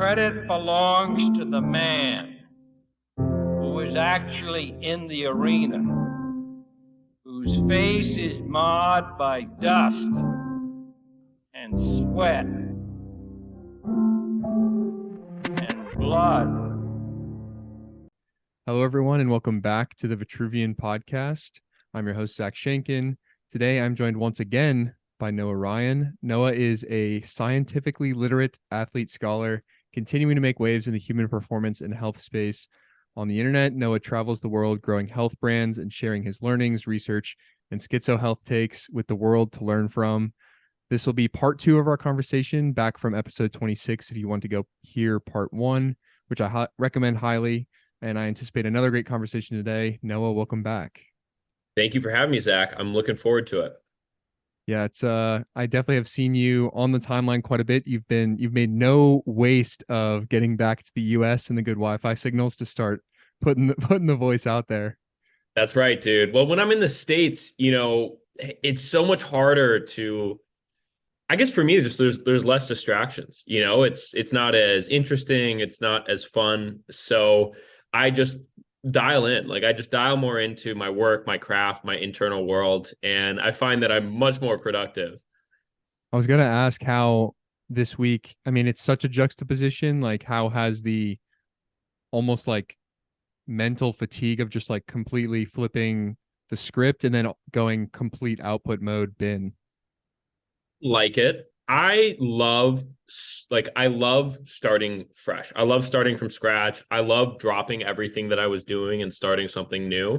credit belongs to the man who is actually in the arena, whose face is marred by dust and sweat and blood. Hello, everyone, and welcome back to the Vitruvian Podcast. I'm your host, Zach Shankin. Today, I'm joined once again by Noah Ryan. Noah is a scientifically literate athlete scholar, continuing to make waves in the human performance and health space. On the internet, Noah travels the world growing health brands and sharing his learnings, research, and schizo health takes with the world to learn from. This will be part 2 of our conversation, back from episode 26 if you want to go hear part 1, which I recommend highly. And I anticipate another great conversation today. Noah, welcome back. Thank you for having me, Zach. I'm looking forward to it. Yeah, it's I definitely have seen you on the timeline quite a bit. You've made no waste of getting back to the US and the good Wi-Fi signals to start putting the voice out there. That's right, dude. Well, when I'm in the States, it's so much harder to, I guess for me, just there's less distractions. It's not as interesting, it's not as fun. So I just dial in. Like, I just dial more into my work, my craft, my internal world, and I find that I'm much more productive. I was gonna ask how this week, I mean, it's such a juxtaposition. Like, how has the almost like mental fatigue of just like completely flipping the script and then going complete output mode been? Like it. I love starting fresh. I love starting from scratch. I love dropping everything that I was doing and starting something new.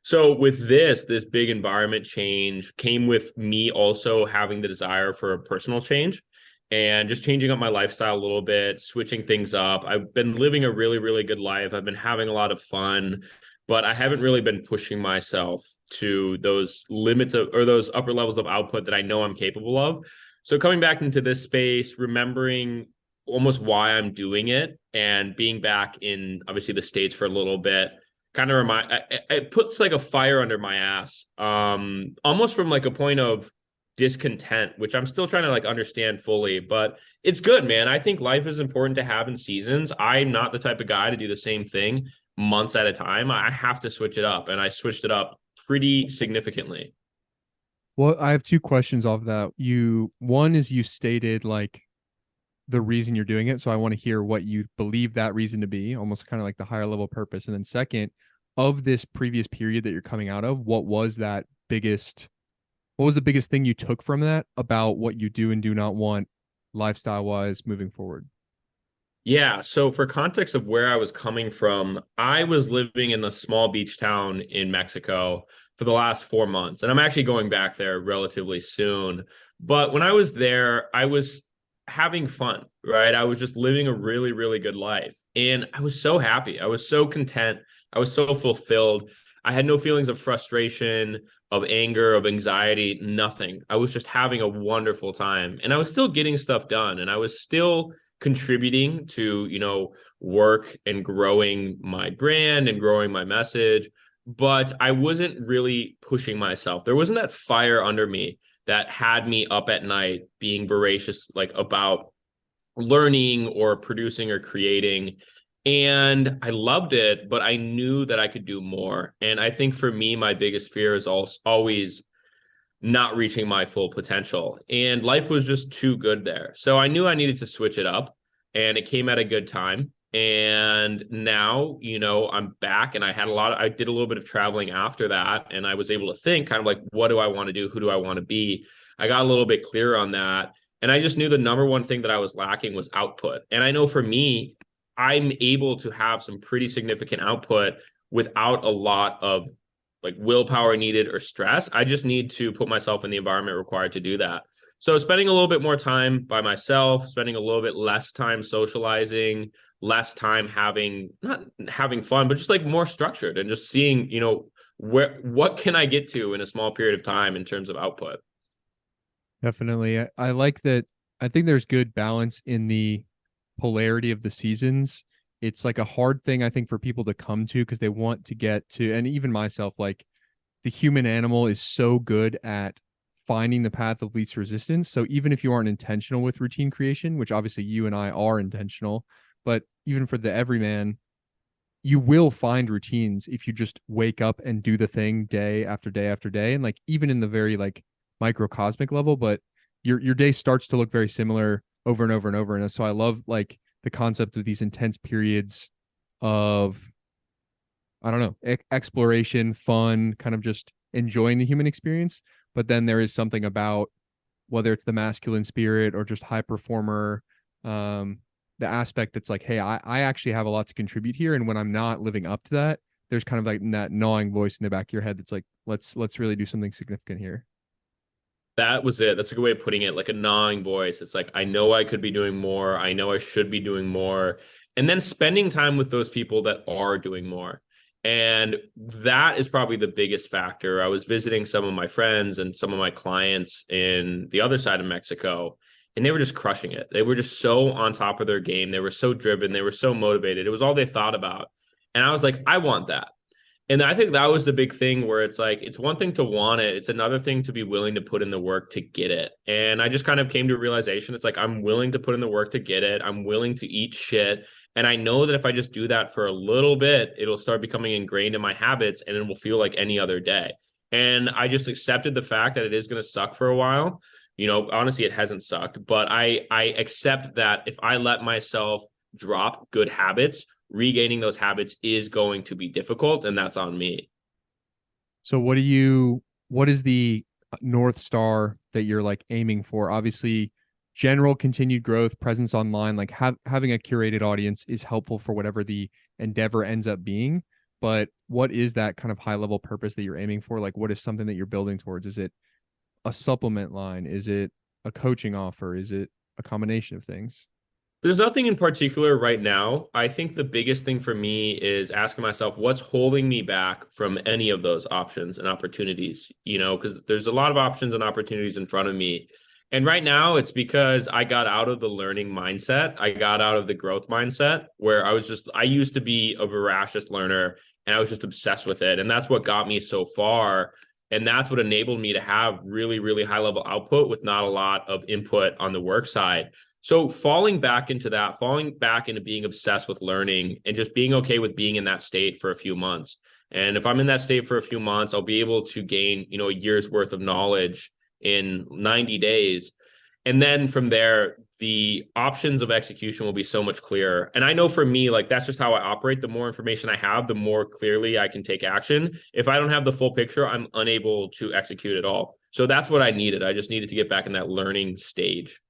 So with this big environment change came with me also having the desire for a personal change and just changing up my lifestyle a little bit, switching things up. I've been living a really, really good life. I've been having a lot of fun, but I haven't really been pushing myself to those limits or those upper levels of output that I know I'm capable of. So coming back into this space, remembering almost why I'm doing it and being back in obviously the States for a little bit kind of it puts like a fire under my ass, almost from like a point of discontent, which I'm still trying to like understand fully, but it's good, man. I think life is important to have in seasons. I'm not the type of guy to do the same thing months at a time. I have to switch it up, and I switched it up pretty significantly. Well, I have 2 questions off that. One is you stated like the reason you're doing it. So I want to hear what you believe that reason to be, almost kind of like the higher level purpose. And then second, of this previous period that you're coming out of, what was the biggest thing you took from that about what you do and do not want lifestyle wise moving forward? Yeah. So for context of where I was coming from, I was living in a small beach town in Mexico for the last 4 months. And I'm actually going back there relatively soon. But when I was there, I was having fun, right? I was just living a really, really good life. And I was so happy. I was so content. I was so fulfilled. I had no feelings of frustration, of anger, of anxiety, nothing. I was just having a wonderful time. And I was still getting stuff done. And I was still contributing to, work and growing my brand and growing my message. But I wasn't really pushing myself. There wasn't that fire under me that had me up at night being voracious, like about learning or producing or creating. And I loved it, but I knew that I could do more. And I think for me, my biggest fear is always not reaching my full potential. And life was just too good there. So I knew I needed to switch it up, and it came at a good time. And now, I'm back, and I did a little bit of traveling after that. And I was able to think kind of like, what do I want to do? Who do I want to be? I got a little bit clearer on that. And I just knew the number one thing that I was lacking was output. And I know for me, I'm able to have some pretty significant output without a lot of like willpower needed or stress. I just need to put myself in the environment required to do that. So spending a little bit more time by myself, spending a little bit less time socializing, less time not having fun, but just like more structured and just seeing, what can I get to in a small period of time in terms of output. Definitely. I like that. I think there's good balance in the polarity of the seasons. It's like a hard thing, I think, for people to come to because they want to get to, and even myself, like the human animal is so good at finding the path of least resistance. So even if you aren't intentional with routine creation, which obviously you and I are intentional, but even for the everyman, you will find routines if you just wake up and do the thing day after day after day. And like even in the very like microcosmic level, but your day starts to look very similar over and over and over. And so I love like the concept of these intense periods of, I don't know, exploration, fun, kind of just enjoying the human experience. But then there is something about whether it's the masculine spirit or just high performer, the aspect that's like, hey, I actually have a lot to contribute here. And when I'm not living up to that, there's kind of like that gnawing voice in the back of your head that's like, let's really do something significant here. That was it. That's a good way of putting it, like a gnawing voice. It's like, I know I could be doing more. I know I should be doing more. And then spending time with those people that are doing more. And that is probably the biggest factor. I was visiting some of my friends and some of my clients in the other side of Mexico, and they were just crushing it. They were just so on top of their game. They were so driven. They were so motivated. It was all they thought about. And I was like, I want that. And I think that was the big thing where it's like, it's one thing to want it. It's another thing to be willing to put in the work to get it. And I just kind of came to a realization. It's like, I'm willing to put in the work to get it. I'm willing to eat shit. And I know that if I just do that for a little bit, it'll start becoming ingrained in my habits and it will feel like any other day. And I just accepted the fact that it is going to suck for a while. You know, honestly, it hasn't sucked, but I accept that if I let myself drop good habits, regaining those habits is going to be difficult, and that's on me. So what is the North Star that you're like aiming for? Obviously, general continued growth, presence online, like having a curated audience is helpful for whatever the endeavor ends up being. But what is that kind of high level purpose that you're aiming for? Like, what is something that you're building towards? Is it a supplement line? Is it a coaching offer? Is it a combination of things? There's nothing in particular right now. I think the biggest thing for me is asking myself, what's holding me back from any of those options and opportunities, you know, because there's a lot of options and opportunities in front of me. And right now it's because I got out of the learning mindset. I got out of the growth mindset where I used to be a voracious learner and I was just obsessed with it. And that's what got me so far. And that's what enabled me to have really, really high level output with not a lot of input on the work side. So falling back into being obsessed with learning and just being okay with being in that state for a few months. And if I'm in that state for a few months, I'll be able to gain, you know, a year's worth of knowledge in 90 days. And then from there, the options of execution will be so much clearer. And I know for me, like that's just how I operate. The more information I have, the more clearly I can take action. If I don't have the full picture, I'm unable to execute at all. So that's what I needed. I just needed to get back in that learning stage.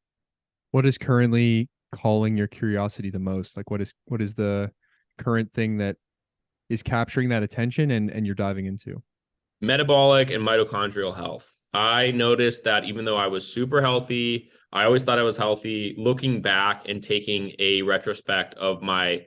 What is currently calling your curiosity the most? Like what is the current thing that is capturing that attention and you're diving into? Metabolic and mitochondrial health. I noticed that even though I was super healthy, I always thought I was healthy. Looking back and taking a retrospect of my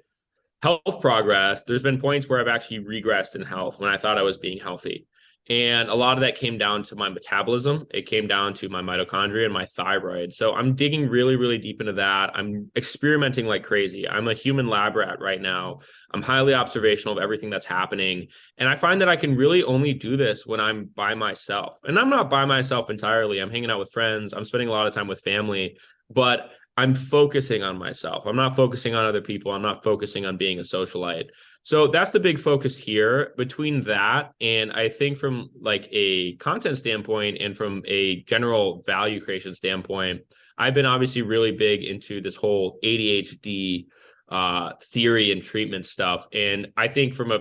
health progress, there's been points where I've actually regressed in health when I thought I was being healthy. And a lot of that came down to my metabolism. It came down to my mitochondria and my thyroid. So I'm digging really, really deep into that. I'm experimenting like crazy. I'm a human lab rat right now. I'm highly observational of everything that's happening. And I find that I can really only do this when I'm by myself. And I'm not by myself entirely. I'm hanging out with friends. I'm spending a lot of time with family, but I'm focusing on myself. I'm not focusing on other people. I'm not focusing on being a socialite. So that's the big focus here. Between that and I think from like a content standpoint and from a general value creation standpoint, I've been obviously really big into this whole ADHD theory and treatment stuff. And I think from a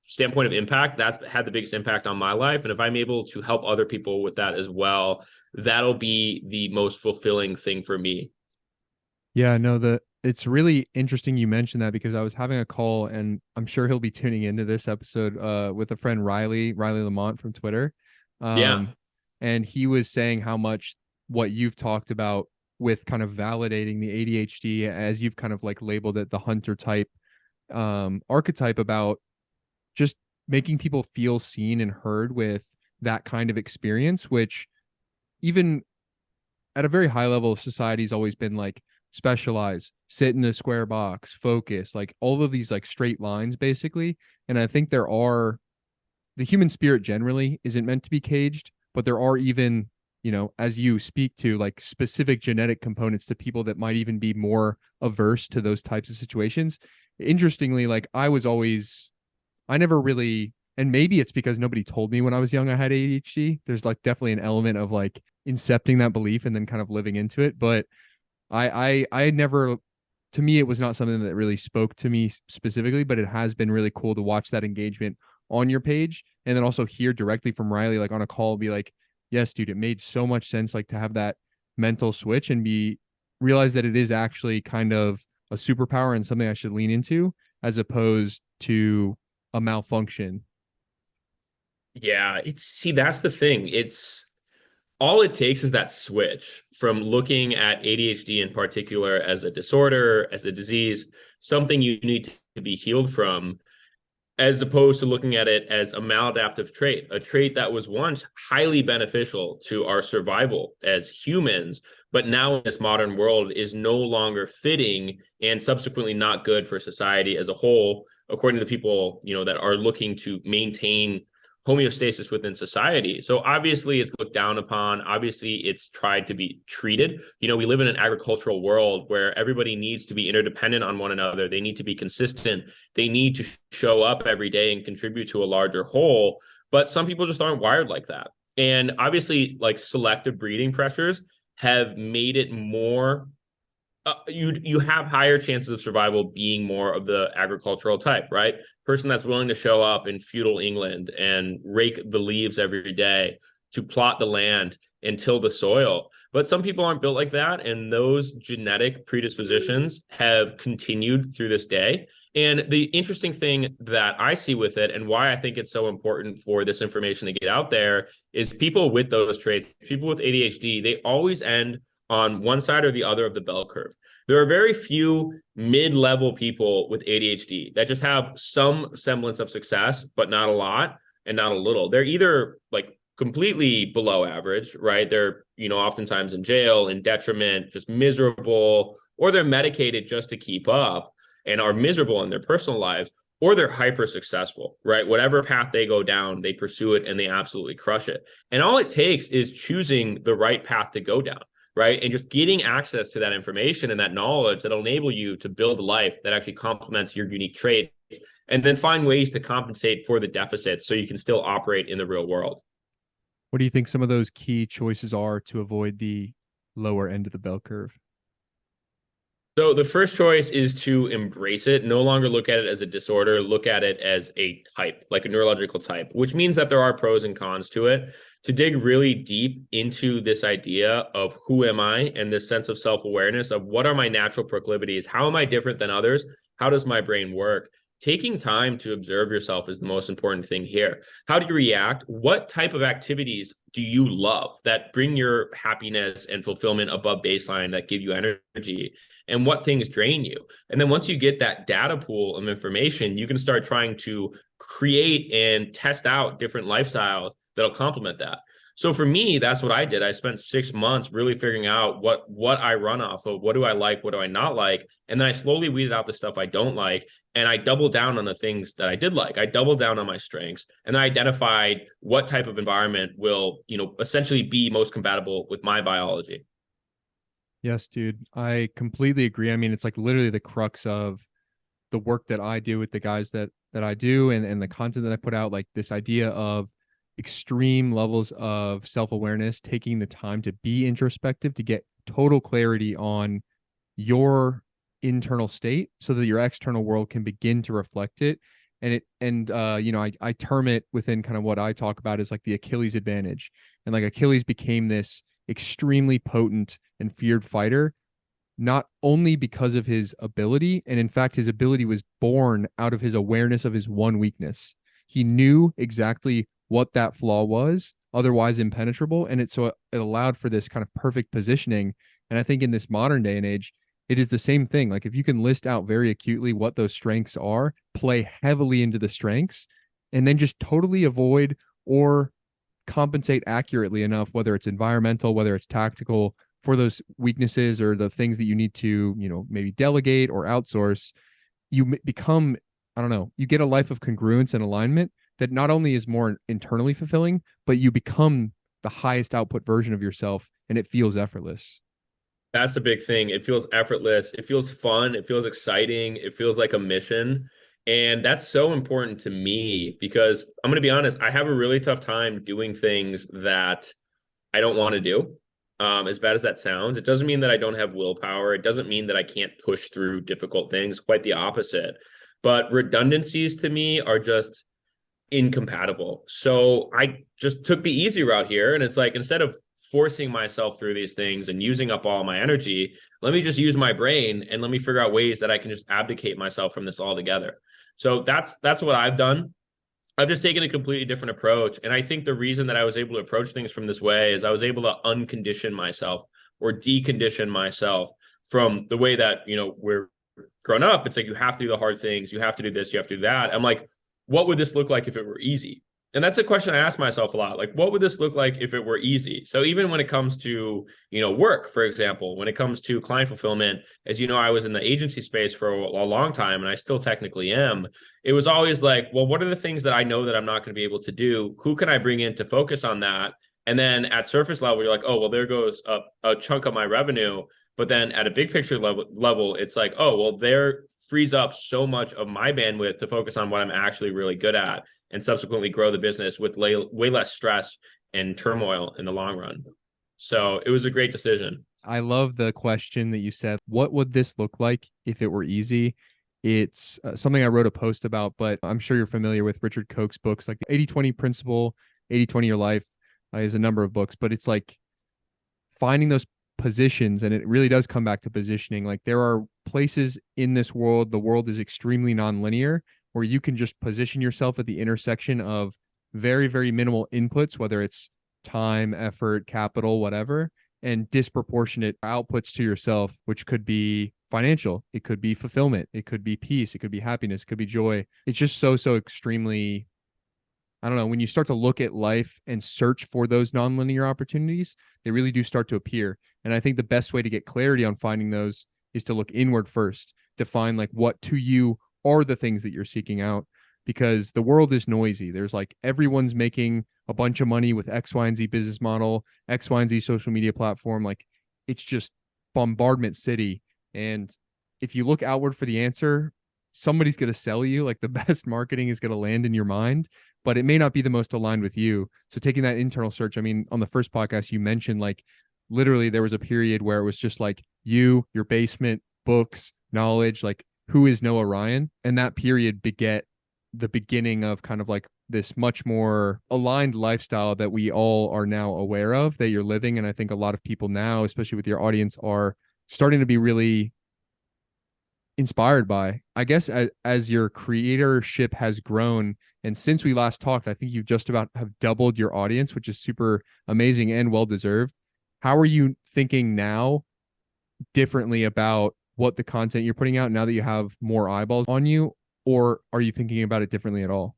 standpoint of impact, that's had the biggest impact on my life. And if I'm able to help other people with that as well, that'll be the most fulfilling thing for me. Yeah, no, it's really interesting you mentioned that because I was having a call and I'm sure he'll be tuning into this episode with a friend Riley Lamont from Twitter. Yeah. And he was saying how much what you've talked about with kind of validating the ADHD as you've kind of like labeled it the hunter type archetype about just making people feel seen and heard with that kind of experience, which even at a very high level, society's always been like specialize, sit in a square box, focus, like all of these like straight lines basically. And I think the human spirit generally isn't meant to be caged, but there are even as you speak to like specific genetic components to people that might even be more averse to those types of situations. Interestingly, like I never really, and maybe it's because nobody told me when I was young I had ADHD. There's like definitely an element of like incepting that belief and then kind of living into it. But I never, to me, it was not something that really spoke to me specifically, but it has been really cool to watch that engagement on your page and then also hear directly from Riley, like on a call, be like, yes, dude, it made so much sense, like to have that mental switch and realize that it is actually kind of a superpower and something I should lean into as opposed to a malfunction. Yeah, that's the thing. It's all it takes is that switch from looking at ADHD in particular as a disorder, as a disease, something you need to be healed from, as opposed to looking at it as a maladaptive trait, a trait that was once highly beneficial to our survival as humans, but now in this modern world is no longer fitting and subsequently not good for society as a whole, according to the people, that are looking to maintain homeostasis within society. So obviously it's looked down upon. Obviously it's tried to be treated. We live in an agricultural world where everybody needs to be interdependent on one another. They need to be consistent. They need to show up every day and contribute to a larger whole. But some people just aren't wired like that. And obviously, like selective breeding pressures have made it more you have higher chances of survival being more of the agricultural type, right? Person that's willing to show up in feudal England and rake the leaves every day to plot the land and till the soil. But some people aren't built like that, and those genetic predispositions have continued through this day. And the interesting thing that I see with it, and why I think it's so important for this information to get out there, is people with those traits, people with ADHD, they always end on one side or the other of the bell curve. There are very few mid-level people with ADHD that just have some semblance of success, but not a lot and not a little. They're either like completely below average, right? They're, oftentimes in jail, in detriment, just miserable, or they're medicated just to keep up and are miserable in their personal lives, or they're hyper successful, right? Whatever path they go down, they pursue it and they absolutely crush it. And all it takes is choosing the right path to go down. Right. And just getting access to that information and that knowledge that'll enable you to build a life that actually complements your unique traits and then find ways to compensate for the deficits so you can still operate in the real world. What do you think some of those key choices are to avoid the lower end of the bell curve? So the first choice is to embrace it, no longer look at it as a disorder, look at it as a type, like a neurological type, which means that there are pros and cons to it. To dig really deep into this idea of who am I and this sense of self-awareness of what are my natural proclivities, how am I different than others, how does my brain work? Taking time to observe yourself is the most important thing here. How do you react? What type of activities do you love that bring your happiness and fulfillment above baseline, that give you energy? And what things drain you? And then once you get that data pool of information, you can start trying to create and test out different lifestyles that'll complement that. So for me, that's what I did. I spent 6 months really figuring out what I run off of, what do I like, what do I not like, and then I slowly weeded out the stuff I don't like, and I doubled down on the things that I did like. I doubled down on my strengths, and I identified what type of environment will, essentially be most compatible with my biology. Yes, dude, I completely agree. I mean, it's like literally the crux of the work that I do with the guys that I do and the content that I put out, like this idea of extreme levels of self-awareness, taking the time to be introspective, to get total clarity on your internal state so that your external world can begin to reflect it. I term it within kind of what I talk about as like the Achilles advantage. And like Achilles became this extremely potent and feared fighter, not only because of his ability, and in fact, his ability was born out of his awareness of his one weakness. He knew exactly what that flaw was, otherwise impenetrable. And it allowed for this kind of perfect positioning. And I think in this modern day and age, it is the same thing. Like if you can list out very acutely what those strengths are, play heavily into the strengths, and then just totally avoid or compensate accurately enough, whether it's environmental, whether it's tactical, for those weaknesses or the things that you need to, maybe delegate or outsource, you become, I don't know, you get a life of congruence and alignment that not only is more internally fulfilling, but you become the highest output version of yourself, and it feels effortless. That's the big thing. It feels effortless. It feels fun. It feels exciting. It feels like a mission. And that's so important to me because I'm going to be honest, I have a really tough time doing things that I don't want to do. As bad as that sounds, it doesn't mean that I don't have willpower. It doesn't mean that I can't push through difficult things, quite the opposite. But redundancies to me are just incompatible. So I just took the easy route here. And it's like, instead of forcing myself through these things and using up all my energy, let me just use my brain and let me figure out ways that I can just abdicate myself from this altogether. So that's what I've done. I've just taken a completely different approach. And I think the reason that I was able to approach things from this way is I was able to uncondition myself or decondition myself from the way that, we're grown up. It's like, you have to do the hard things. You have to do this. You have to do that. I'm like, what would this look like if it were easy? And that's a question I ask myself a lot. Like, what would this look like if it were easy? So even when it comes to, work, for example, when it comes to client fulfillment, as you know, I was in the agency space for a long time, and I still technically am. It was always like, well, what are the things that I know that I'm not going to be able to do? Who can I bring in to focus on that? And then at surface level, you're like, oh, well, there goes a chunk of my revenue. But then at a big picture level, it's like, oh, well, there frees up so much of my bandwidth to focus on what I'm actually really good at, and subsequently grow the business with way less stress and turmoil in the long run. So it was a great decision. I love the question that you said, what would this look like if it were easy? It's something I wrote a post about, but I'm sure you're familiar with Richard Koch's books, like the 80-20 principle, 80-20 your life is a number of books, but it's like finding those positions, and it really does come back to positioning. Like, there are places in this world, the world is extremely nonlinear, where you can just position yourself at the intersection of very, very minimal inputs, whether it's time, effort, capital, whatever, and disproportionate outputs to yourself, which could be financial, it could be fulfillment, it could be peace, it could be happiness, it could be joy. It's just so extremely, I don't know, when you start to look at life and search for those nonlinear opportunities, they really do start to appear. And I think the best way to get clarity on finding those is to look inward first, to find like what to you are the things that you're seeking out, because the world is noisy. There's like, everyone's making a bunch of money with X, Y, and Z business model, X, Y, and Z social media platform. Like, it's just bombardment city. And if you look outward for the answer, somebody's going to sell you. Like, the best marketing is going to land in your mind, but it may not be the most aligned with you. So taking that internal search, I mean, on the first podcast, you mentioned like, literally there was a period where it was just like you, your basement, books, knowledge, like, who is Noah Ryan? And that period beget the beginning of kind of like this much more aligned lifestyle that we all are now aware of that you're living. And I think a lot of people now, especially with your audience, are starting to be really inspired by. I guess as your creatorship has grown, and since we last talked, I think you've just about have doubled your audience, which is super amazing and well-deserved. How are you thinking now differently about what the content you're putting out now that you have more eyeballs on you, or are you thinking about it differently at all?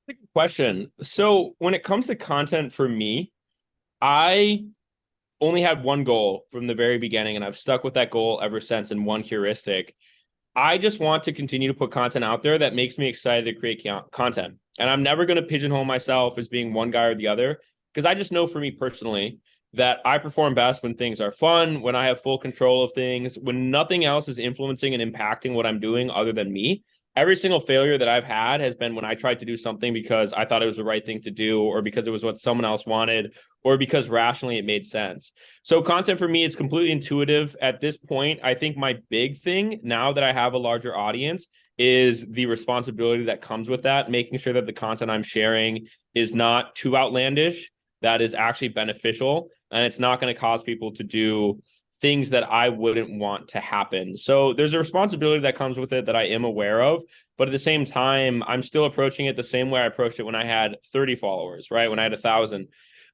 Good question. So when it comes to content for me, I only had one goal from the very beginning, and I've stuck with that goal ever since, and one heuristic. I just want to continue to put content out there that makes me excited to create content. And I'm never going to pigeonhole myself as being one guy or the other, because I just know for me personally that I perform best when things are fun, when I have full control of things, when nothing else is influencing and impacting what I'm doing other than me. Every single failure that I've had has been when I tried to do something because I thought it was the right thing to do, or because it was what someone else wanted, or because rationally it made sense. So content for me is completely intuitive at this point. I think my big thing now that I have a larger audience is the responsibility that comes with that, making sure that the content I'm sharing is not too outlandish, that is actually beneficial, and it's not going to cause people to do things that I wouldn't want to happen. So there's a responsibility that comes with it that I am aware of, but at the same time, I'm still approaching it the same way I approached it when I had 30 followers, right? When I had 1,000.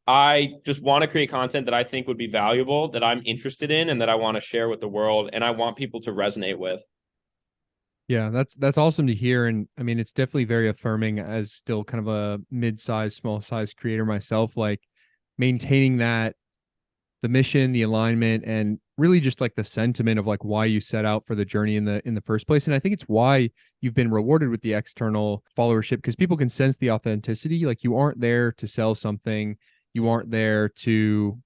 I just want to create content that I think would be valuable, that I'm interested in, and that I want to share with the world, and I want people to resonate with. Yeah, that's awesome to hear. And I mean, it's definitely very affirming as still kind of a mid-sized, small-sized creator myself, like maintaining that, the mission, the alignment, and really just like the sentiment of like why you set out for the journey in the first place. And I think it's why you've been rewarded with the external followership, because people can sense the authenticity. Like, you aren't there to sell something. You aren't there to,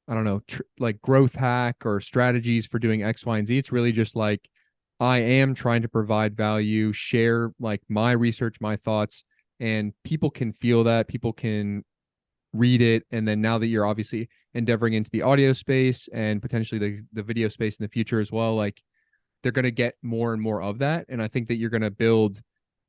I don't know, like growth hack or strategies for doing X, Y, and Z. It's really just like, I am trying to provide value, share like my research, my thoughts, and people can feel that. People can read it. And then now that you're obviously endeavoring into the audio space and potentially the video space in the future as well, like they're going to get more and more of that. And I think that you're going to build,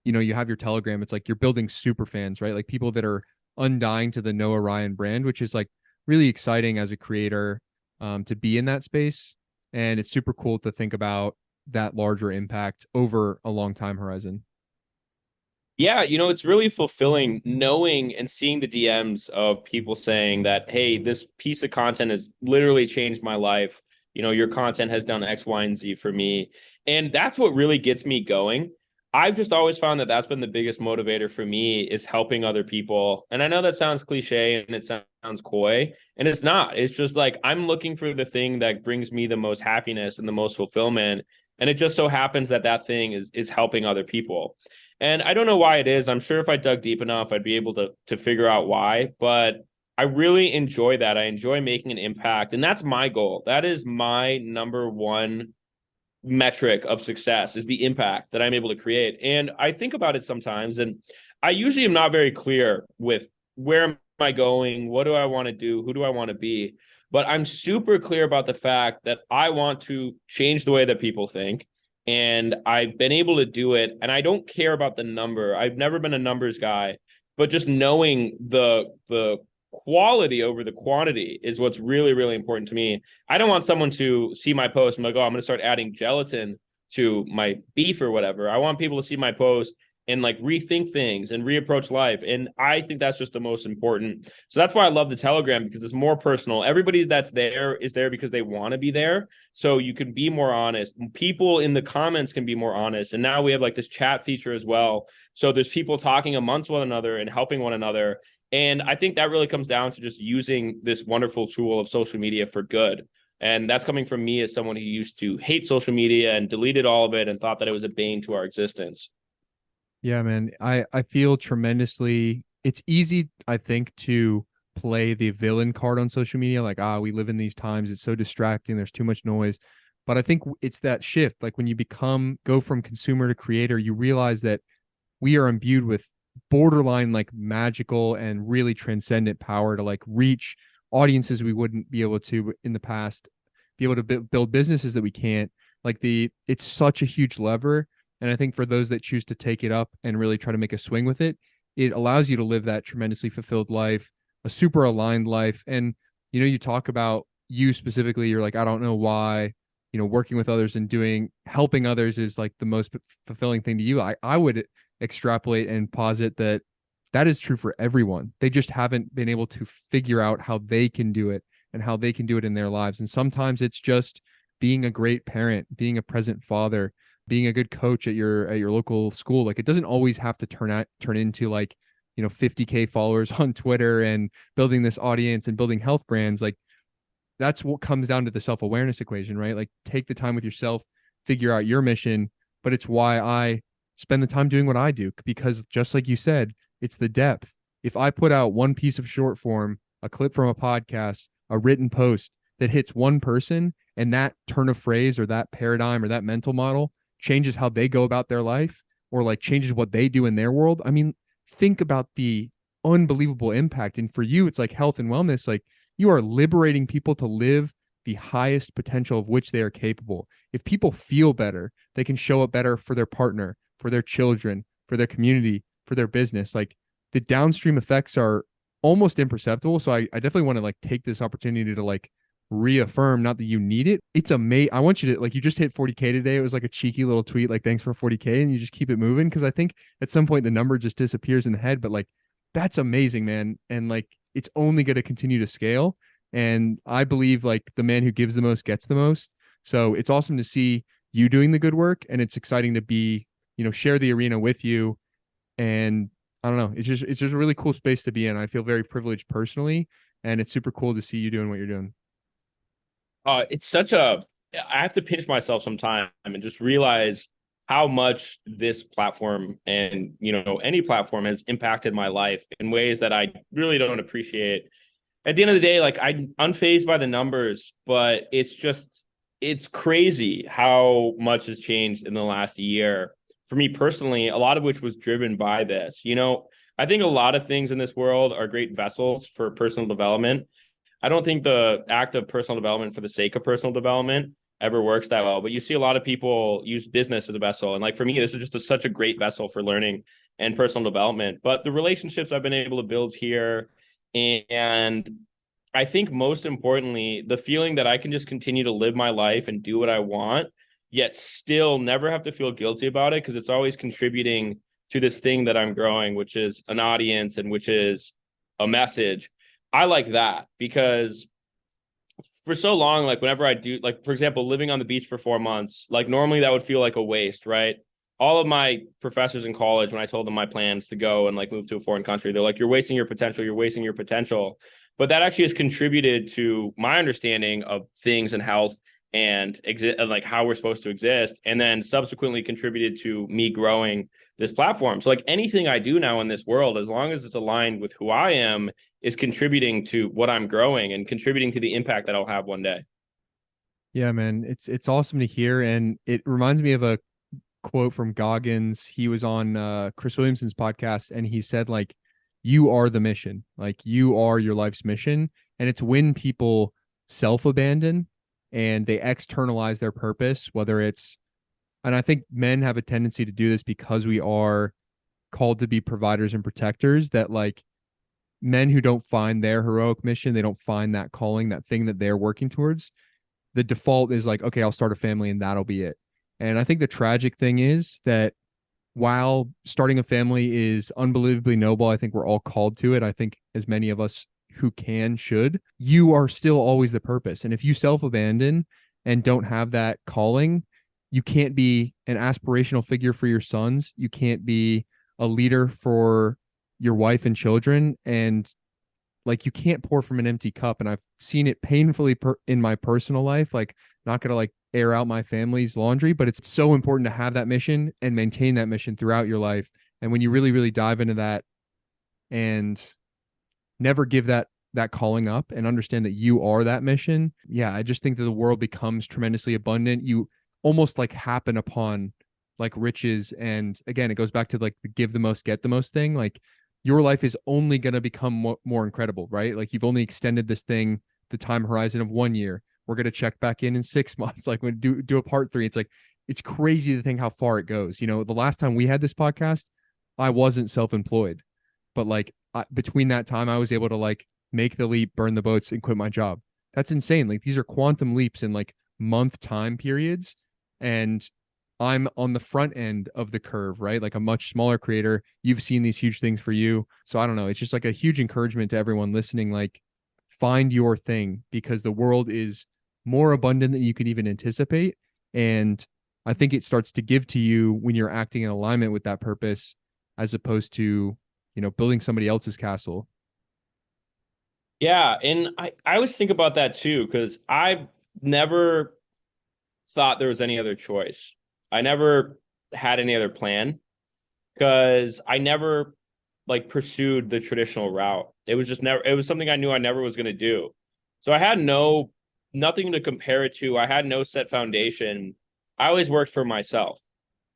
you have your Telegram. It's like you're building super fans, right? Like people that are undying to the Noah Ryan brand, which is like really exciting as a creator to be in that space. And it's super cool to think about that larger impact over a long time horizon. Yeah, it's really fulfilling knowing and seeing the DMs of people saying that, hey, this piece of content has literally changed my life. Your content has done X, Y, and Z for me. And that's what really gets me going. I've just always found that that's been the biggest motivator for me is helping other people. And I know that sounds cliche and it sounds coy, and it's not. It's just like I'm looking for the thing that brings me the most happiness and the most fulfillment. And it just so happens that that thing is helping other people. And I don't know why it is. I'm sure if I dug deep enough, I'd be able to figure out why. But I really enjoy that. I enjoy making an impact. And that's my goal. That is my number one metric of success is the impact that I'm able to create. And I think about it sometimes. And I usually am not very clear with where am I going? What do I want to do? Who do I want to be? But I'm super clear about the fact that I want to change the way that people think. And I've been able to do it. And I don't care about the number. I've never been a numbers guy, but just knowing the quality over the quantity is what's really, really important to me. I don't want someone to see my post and be like, oh, I'm going to start adding gelatin to my beef or whatever. I want people to see my post and like rethink things and reapproach life. And I think that's just the most important. So that's why I love the Telegram, because it's more personal. Everybody that's there is there because they want to be there. So you can be more honest. People in the comments can be more honest. And now we have like this chat feature as well. So there's people talking amongst one another and helping one another. And I think that really comes down to just using this wonderful tool of social media for good. And that's coming from me as someone who used to hate social media and deleted all of it and thought that it was a bane to our existence. Yeah, man. I feel tremendously. It's easy, I think, to play the villain card on social media. Like, we live in these times. It's so distracting. There's too much noise. But I think it's that shift. Like when you go from consumer to creator, you realize that we are imbued with borderline like magical and really transcendent power to like reach audiences we wouldn't be able to in the past, be able to build businesses that we can't. It's such a huge lever. And I think for those that choose to take it up and really try to make a swing with it, it allows you to live that tremendously fulfilled life, a super aligned life. And, you talk about you specifically, you're like, I don't know why, working with others and helping others is like the most fulfilling thing to you. I would extrapolate and posit that is true for everyone. They just haven't been able to figure out how they can do it and how they can do it in their lives. And sometimes it's just being a great parent, being a present father, being a good coach at your local school. Like it doesn't always have to turn into like, 50K followers on Twitter and building this audience and building health brands. Like that's what comes down to the self-awareness equation, right? Like take the time with yourself, figure out your mission. But it's why I spend the time doing what I do, because just like you said, it's the depth. If I put out one piece of short form, a clip from a podcast, a written post that hits one person, and that turn of phrase or that paradigm or that mental model changes how they go about their life or like changes what they do in their world. I mean, think about the unbelievable impact. And for you, it's like health and wellness. Like you are liberating people to live the highest potential of which they are capable. If people feel better, they can show up better for their partner, for their children, for their community, for their business. Like the downstream effects are almost imperceptible. So I definitely want to like take this opportunity to like reaffirm, not that you need it. It's amazing. I want you to like, you just hit 40K today. It was like a cheeky little tweet, like thanks for 40K, and you just keep it moving. Cause I think at some point the number just disappears in the head, but like, that's amazing, man. And like, it's only going to continue to scale. And I believe like the man who gives the most gets the most. So it's awesome to see you doing the good work. And it's exciting to be, share the arena with you. And I don't know, it's just a really cool space to be in. I feel very privileged personally, and it's super cool to see you doing what you're doing. I have to pinch myself sometime and just realize how much this platform and, any platform has impacted my life in ways that I really don't appreciate. at the end of the day, like I'm unfazed by the numbers, but it's crazy how much has changed in the last year. For me personally, a lot of which was driven by this. I think a lot of things in this world are great vessels for personal development. I don't think the act of personal development for the sake of personal development ever works that well. But you see a lot of people use business as a vessel. And like for me, this is just such a great vessel for learning and personal development. But the relationships I've been able to build here, and I think most importantly, the feeling that I can just continue to live my life and do what I want, yet still never have to feel guilty about it because it's always contributing to this thing that I'm growing, which is an audience and which is a message. I like that because for so long, like whenever I do, like for example, living on the beach for 4 months, like normally that would feel like a waste, right? All of my professors in college, when I told them my plans to go and like move to a foreign country, they're like, you're wasting your potential. You're wasting your potential. But that actually has contributed to my understanding of things and health and like how we're supposed to exist. And then subsequently contributed to me growing this platform. So like anything I do now in this world, as long as it's aligned with who I am, is contributing to what I'm growing and contributing to the impact that I'll have one day. Yeah, man, it's awesome to hear, and it reminds me of a quote from Goggins. He was on Chris Williamson's podcast, and he said like, "You are the mission. Like you are your life's mission." And it's when people self-abandon and they externalize their purpose, whether it's, and I think men have a tendency to do this because we are called to be providers and protectors, that like men who don't find their heroic mission, they don't find that calling, that thing that they're working towards, the default is like, okay, I'll start a family and that'll be it. And I think the tragic thing is that while starting a family is unbelievably noble, I think we're all called to it. I think as many of us who can should, you are still always the purpose. And if you self-abandon and don't have that calling, you can't be an aspirational figure for your sons. You can't be a leader for your wife and children. And like you can't pour from an empty cup. And I've seen it painfully in my personal life. Like, not gonna like air out my family's laundry, but it's so important to have that mission and maintain that mission throughout your life. And when you really, really dive into that and never give that calling up and understand that you are that mission, yeah, I just think that the world becomes tremendously abundant. You almost like happen upon like riches. And again, it goes back to like the give the most, get the most thing. Like your life is only going to become more incredible, right? Like you've only extended this thing, the time horizon of 1 year. We're going to check back in 6 months. Like when do a part 3, it's like, it's crazy to think how far it goes. You know, the last time we had this podcast, I wasn't self-employed, but like between that time, I was able to like make the leap, burn the boats, and quit my job. That's insane. Like these are quantum leaps in like month time periods. And I'm on the front end of the curve, right? Like a much smaller creator. You've seen these huge things for you. So I don't know. It's just like a huge encouragement to everyone listening. Like find your thing because the world is more abundant than you could even anticipate. And I think it starts to give to you when you're acting in alignment with that purpose, as opposed to, you know, building somebody else's castle. Yeah. And I always think about that too, because I never thought there was any other choice. I never had any other plan because I never like pursued the traditional route. It was just never, it was something I knew I never was going to do. So I had nothing to compare it to. I had no set foundation. I always worked for myself.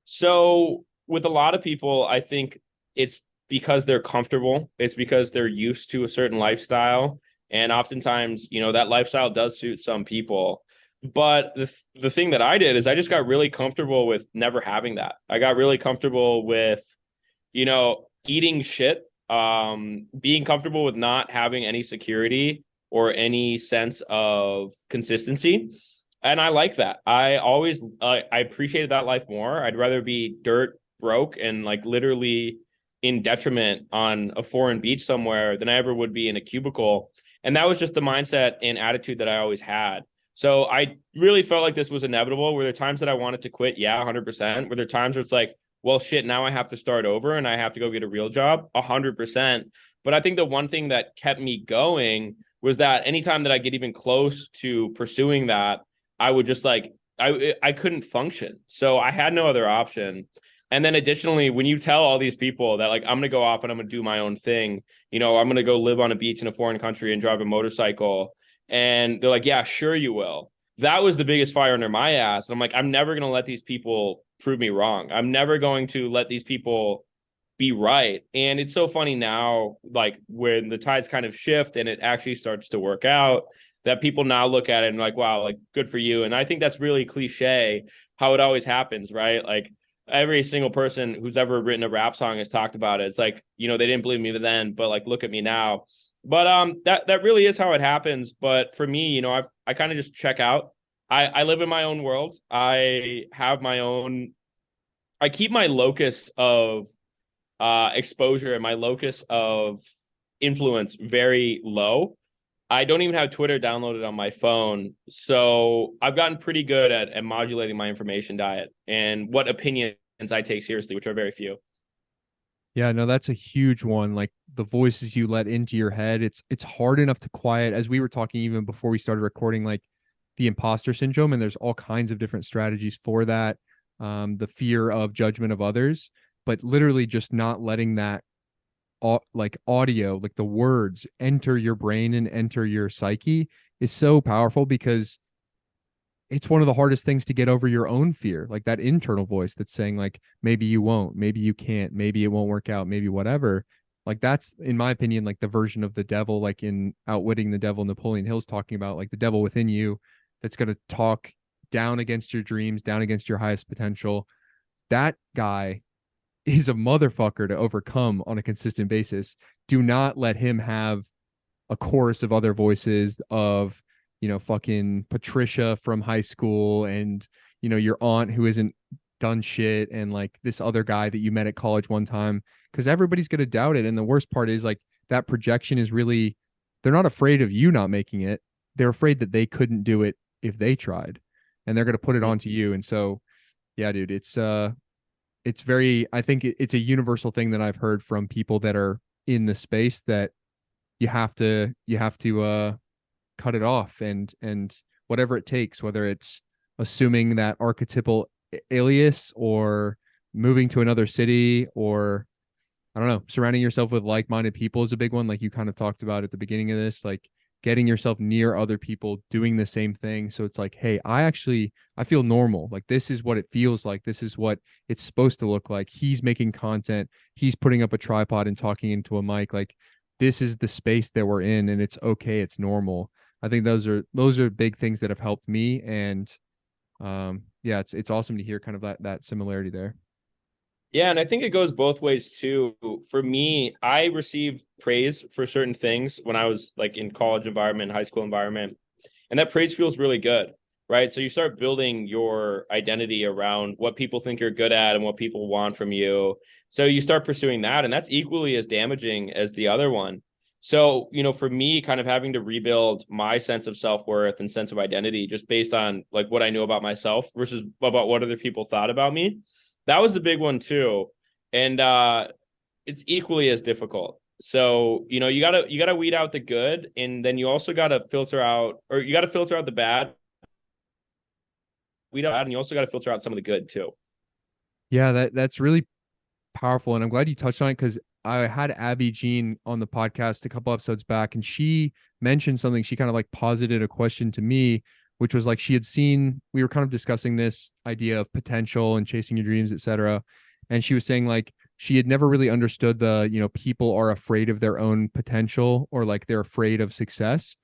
So with a lot of people, I think it's because they're comfortable. It's because they're used to a certain lifestyle. And oftentimes, you know, that lifestyle does suit some people. But the thing that I did is I just got really comfortable with never having that. I got really comfortable with, you know, eating shit, being comfortable with not having any security or any sense of consistency. And I like that. I appreciated that life more. I'd rather be dirt broke and like literally in detriment on a foreign beach somewhere than I ever would be in a cubicle. And that was just the mindset and attitude that I always had. So I really felt like this was inevitable. Were there times that I wanted to quit? Yeah, 100%. Were there times where it's like, well, shit, now I have to start over and I have to go get a real job? 100%. But I think the one thing that kept me going was that anytime that I get even close to pursuing that, I would just like, I couldn't function. So I had no other option. And then additionally, when you tell all these people that like, I'm going to go off and I'm going to do my own thing, I'm going to go live on a beach in a foreign country and drive a motorcycle. And they're like, yeah, sure you will. That was the biggest fire under my ass. And I'm like, I'm never going to let these people prove me wrong. I'm never going to let these people be right. And it's so funny now, like when the tides kind of shift and it actually starts to work out, that people now look at it and like, wow, like good for you. And I think that's really cliche how it always happens, right? Like every single person who's ever written a rap song has talked about it. It's like, they didn't believe me then, but like, look at me now. But that really is how it happens. But for me, I kind of just check out. I live in my own world. I keep my locus of exposure and my locus of influence very low. I don't even have Twitter downloaded on my phone. So I've gotten pretty good at modulating my information diet and what opinions I take seriously, which are very few. Yeah, no, that's a huge one. Like the voices you let into your head, it's hard enough to quiet. As we were talking even before we started recording, like the imposter syndrome, and there's all kinds of different strategies for that. The fear of judgment of others, but literally just not letting that like audio, like the words enter your brain and enter your psyche is so powerful, because it's one of the hardest things to get over your own fear, like that internal voice that's saying like, maybe you won't, maybe you can't, maybe it won't work out, maybe whatever. Like that's, in my opinion, like the version of the devil, like in Outwitting the Devil, Napoleon Hill's talking about, like the devil within you that's going to talk down against your dreams, down against your highest potential. That guy is a motherfucker to overcome on a consistent basis. Do not let him have a chorus of other voices of, fucking Patricia from high school and, your aunt who isn't done shit and like this other guy that you met at college one time, because everybody's going to doubt it. And the worst part is like that projection is really, they're not afraid of you not making it. They're afraid that they couldn't do it if they tried, and they're going to put it onto you. And so, yeah, dude, it's very, I think it's a universal thing that I've heard from people that are in the space, that you have to cut it off, and whatever it takes, whether it's assuming that archetypal alias or moving to another city, or I don't know, surrounding yourself with like-minded people is a big one. Like you kind of talked about at the beginning of this, like getting yourself near other people doing the same thing. So it's like, hey, I feel normal. Like this is what it feels like. This is what it's supposed to look like. He's making content. He's putting up a tripod and talking into a mic. Like this is the space that we're in, and it's okay. It's normal. I think those are big things that have helped me. And yeah, it's awesome to hear kind of that similarity there. Yeah, and I think it goes both ways too. For me, I received praise for certain things when I was like in college environment, high school environment, and that praise feels really good, right? So you start building your identity around what people think you're good at and what people want from you. So you start pursuing that, and that's equally as damaging as the other one. So, for me, kind of having to rebuild my sense of self-worth and sense of identity just based on like what I knew about myself versus about what other people thought about me. That was the big one too. And it's equally as difficult. So, you gotta weed out the good, and then you also gotta filter out the bad. Weed out, and you also gotta filter out some of the good too. Yeah, that's really powerful. And I'm glad you touched on it, because I had Abby Jean on the podcast a couple episodes back, and she mentioned something. She kind of like posited a question to me, which was like, she had seen, we were kind of discussing this idea of potential and chasing your dreams, etc. And she was saying like, she had never really understood the, people are afraid of their own potential, or like they're afraid of success.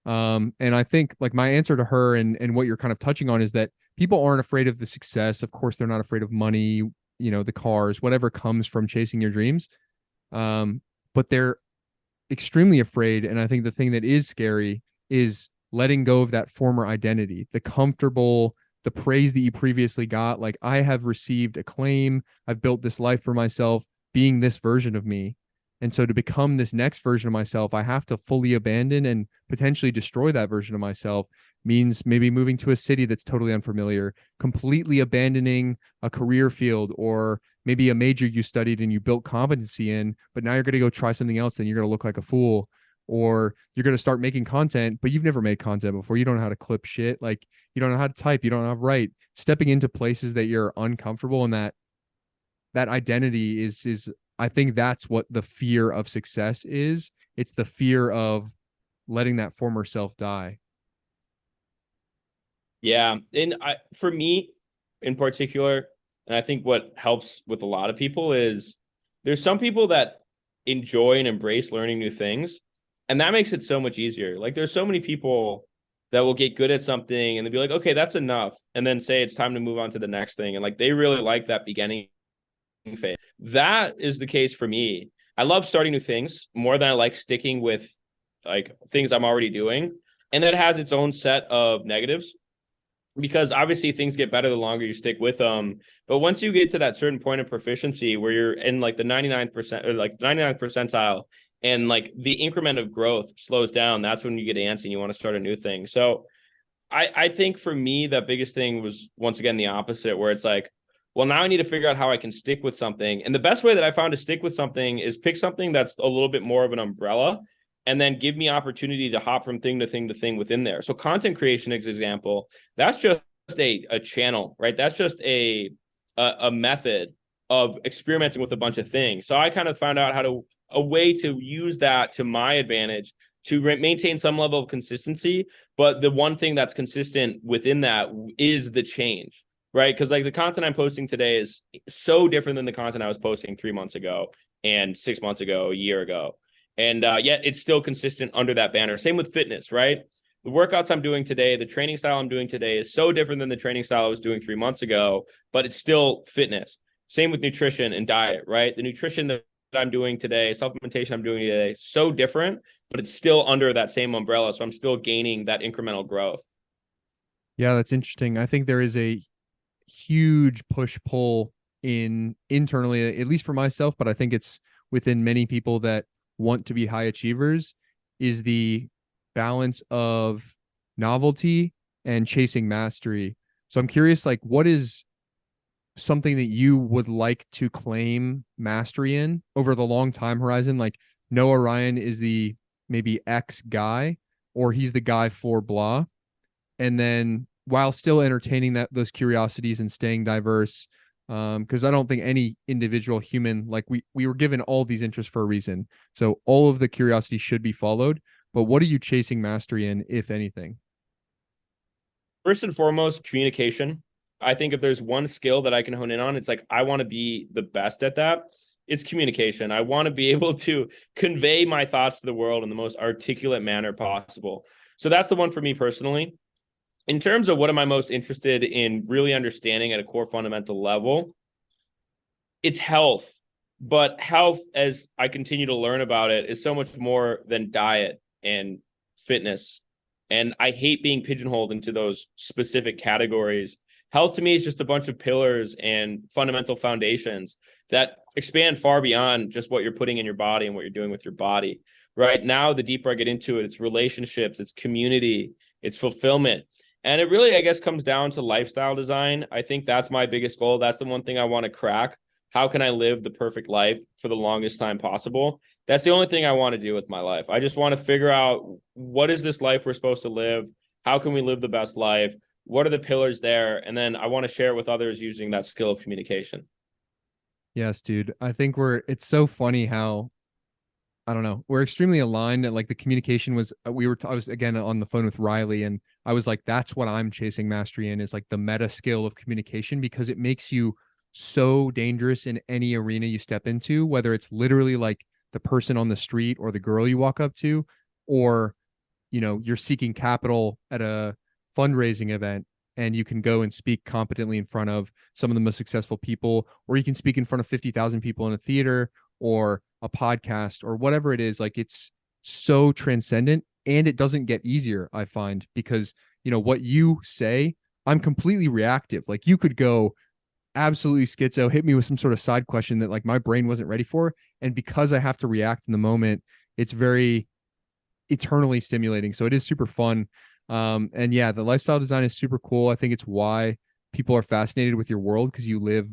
And I think like my answer to her and what you're kind of touching on is that people aren't afraid of the success. Of course, they're not afraid of money, the cars, whatever comes from chasing your dreams. But they're extremely afraid. And I think the thing that is scary is letting go of that former identity, the praise that you previously got. Like, I have received acclaim. I've built this life for myself, being this version of me. And so to become this next version of myself, I have to fully abandon and potentially destroy that version of myself. Means maybe moving to a city that's totally unfamiliar, completely abandoning a career field, or maybe a major you studied and you built competency in, but now you're going to go try something else, then you're going to look like a fool. Or you're going to start making content, but you've never made content before. You don't know how to clip shit. Like, you don't know how to type. You don't know how to write. Stepping into places that you're uncomfortable and that that identity is I think that's what the fear of success is. It's the fear of letting that former self die. Yeah. And for me in particular, and I think what helps with a lot of people is there's some people that enjoy and embrace learning new things, and that makes it so much easier. Like there's so many people that will get good at something and they'll be like, okay, that's enough. And then say it's time to move on to the next thing. And like they really like that beginning phase. That is the case for me. I love starting new things more than I like sticking with like things I'm already doing. And that has its own set of negatives because obviously things get better the longer you stick with them. But once you get to that certain point of proficiency where you're in like the 99% or like 99th percentile and like the increment of growth slows down, that's when you get antsy and you want to start a new thing. So I think for me, the biggest thing was once again the opposite, where it's like, well, now I need to figure out how I can stick with something. And the best way that I found to stick with something is pick something that's a little bit more of an umbrella and then give me opportunity to hop from thing to thing to thing within there. So content creation is an example. That's just a channel, right? That's just a method of experimenting with a bunch of things. So I kind of found out a way to use that to my advantage to maintain some level of consistency. But the one thing that's consistent within that is the change, right? Because like the content I'm posting today is so different than the content I was posting 3 months ago and 6 months ago, a year ago. And yet it's still consistent under that banner. Same with fitness, right? The workouts I'm doing today, the training style I'm doing today is so different than the training style I was doing 3 months ago, but it's still fitness. Same with nutrition and diet, right? The nutrition that I'm doing today, supplementation I'm doing today, so different, but it's still under that same umbrella. So I'm still gaining that incremental growth. Yeah, that's interesting. I think there is a huge push-pull internally, at least for myself, but I think it's within many people that want to be high achievers, is the balance of novelty and chasing mastery. So I'm curious, like, what is something that you would like to claim mastery in over the long time horizon? Like Noah Ryan is the maybe X guy, or he's the guy for blah. And then while still entertaining those curiosities and staying diverse, because I don't think any individual human, like we were given all these interests for a reason. So all of the curiosity should be followed. But what are you chasing mastery in, if anything? First and foremost, communication. I think if there's one skill that I can hone in on, it's like I want to be the best at that. It's communication. I want to be able to convey my thoughts to the world in the most articulate manner possible. So that's the one for me personally. In terms of what am I most interested in really understanding at a core fundamental level, it's health. But health, as I continue to learn about it, is so much more than diet and fitness. And I hate being pigeonholed into those specific categories. Health to me is just a bunch of pillars and fundamental foundations that expand far beyond just what you're putting in your body and what you're doing with your body. Right now, the deeper I get into it, it's relationships, it's community, it's fulfillment. And it really, I guess, comes down to lifestyle design. I think that's my biggest goal. That's the one thing I want to crack. How can I live the perfect life for the longest time possible? That's the only thing I want to do with my life. I just want to figure out, what is this life we're supposed to live? How can we live the best life? What are the pillars there? And then I want to share it with others using that skill of communication. Yes, dude. I think it's so funny how, I don't know, we're extremely aligned. Like the communication was, I was again on the phone with Riley, and I was like, that's what I'm chasing mastery in, is like the meta skill of communication, because it makes you so dangerous in any arena you step into, whether it's literally like the person on the street or the girl you walk up to, or, you're seeking capital at a fundraising event and you can go and speak competently in front of some of the most successful people, or you can speak in front of 50,000 people in a theater or a podcast or whatever it is. Like, it's so transcendent, and it doesn't get easier, I find, because, what you say, I'm completely reactive. Like, you could go absolutely schizo, hit me with some sort of side question that like my brain wasn't ready for. And because I have to react in the moment, it's very eternally stimulating. So it is super fun. And yeah, the lifestyle design is super cool. I think it's why people are fascinated with your world, because you live,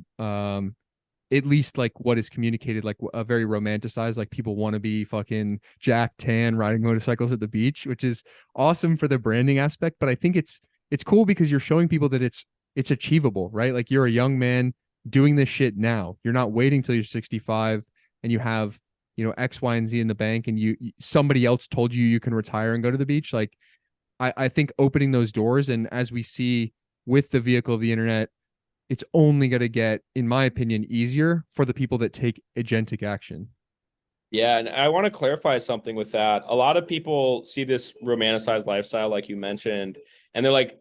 at least like what is communicated, like a very romanticized, like people want to be fucking Jack Tan riding motorcycles at the beach, which is awesome for the branding aspect. But I think it's cool because you're showing people that it's achievable, right? Like, you're a young man doing this shit now. You're not waiting till you're 65 and you have, X, Y, and Z in the bank, and somebody else told you you can retire and go to the beach. Like, I think opening those doors, and as we see with the vehicle of the internet, it's only going to get, in my opinion, easier for the people that take agentic action. Yeah, and I want to clarify something with that. A lot of people see this romanticized lifestyle, like you mentioned, and they're like,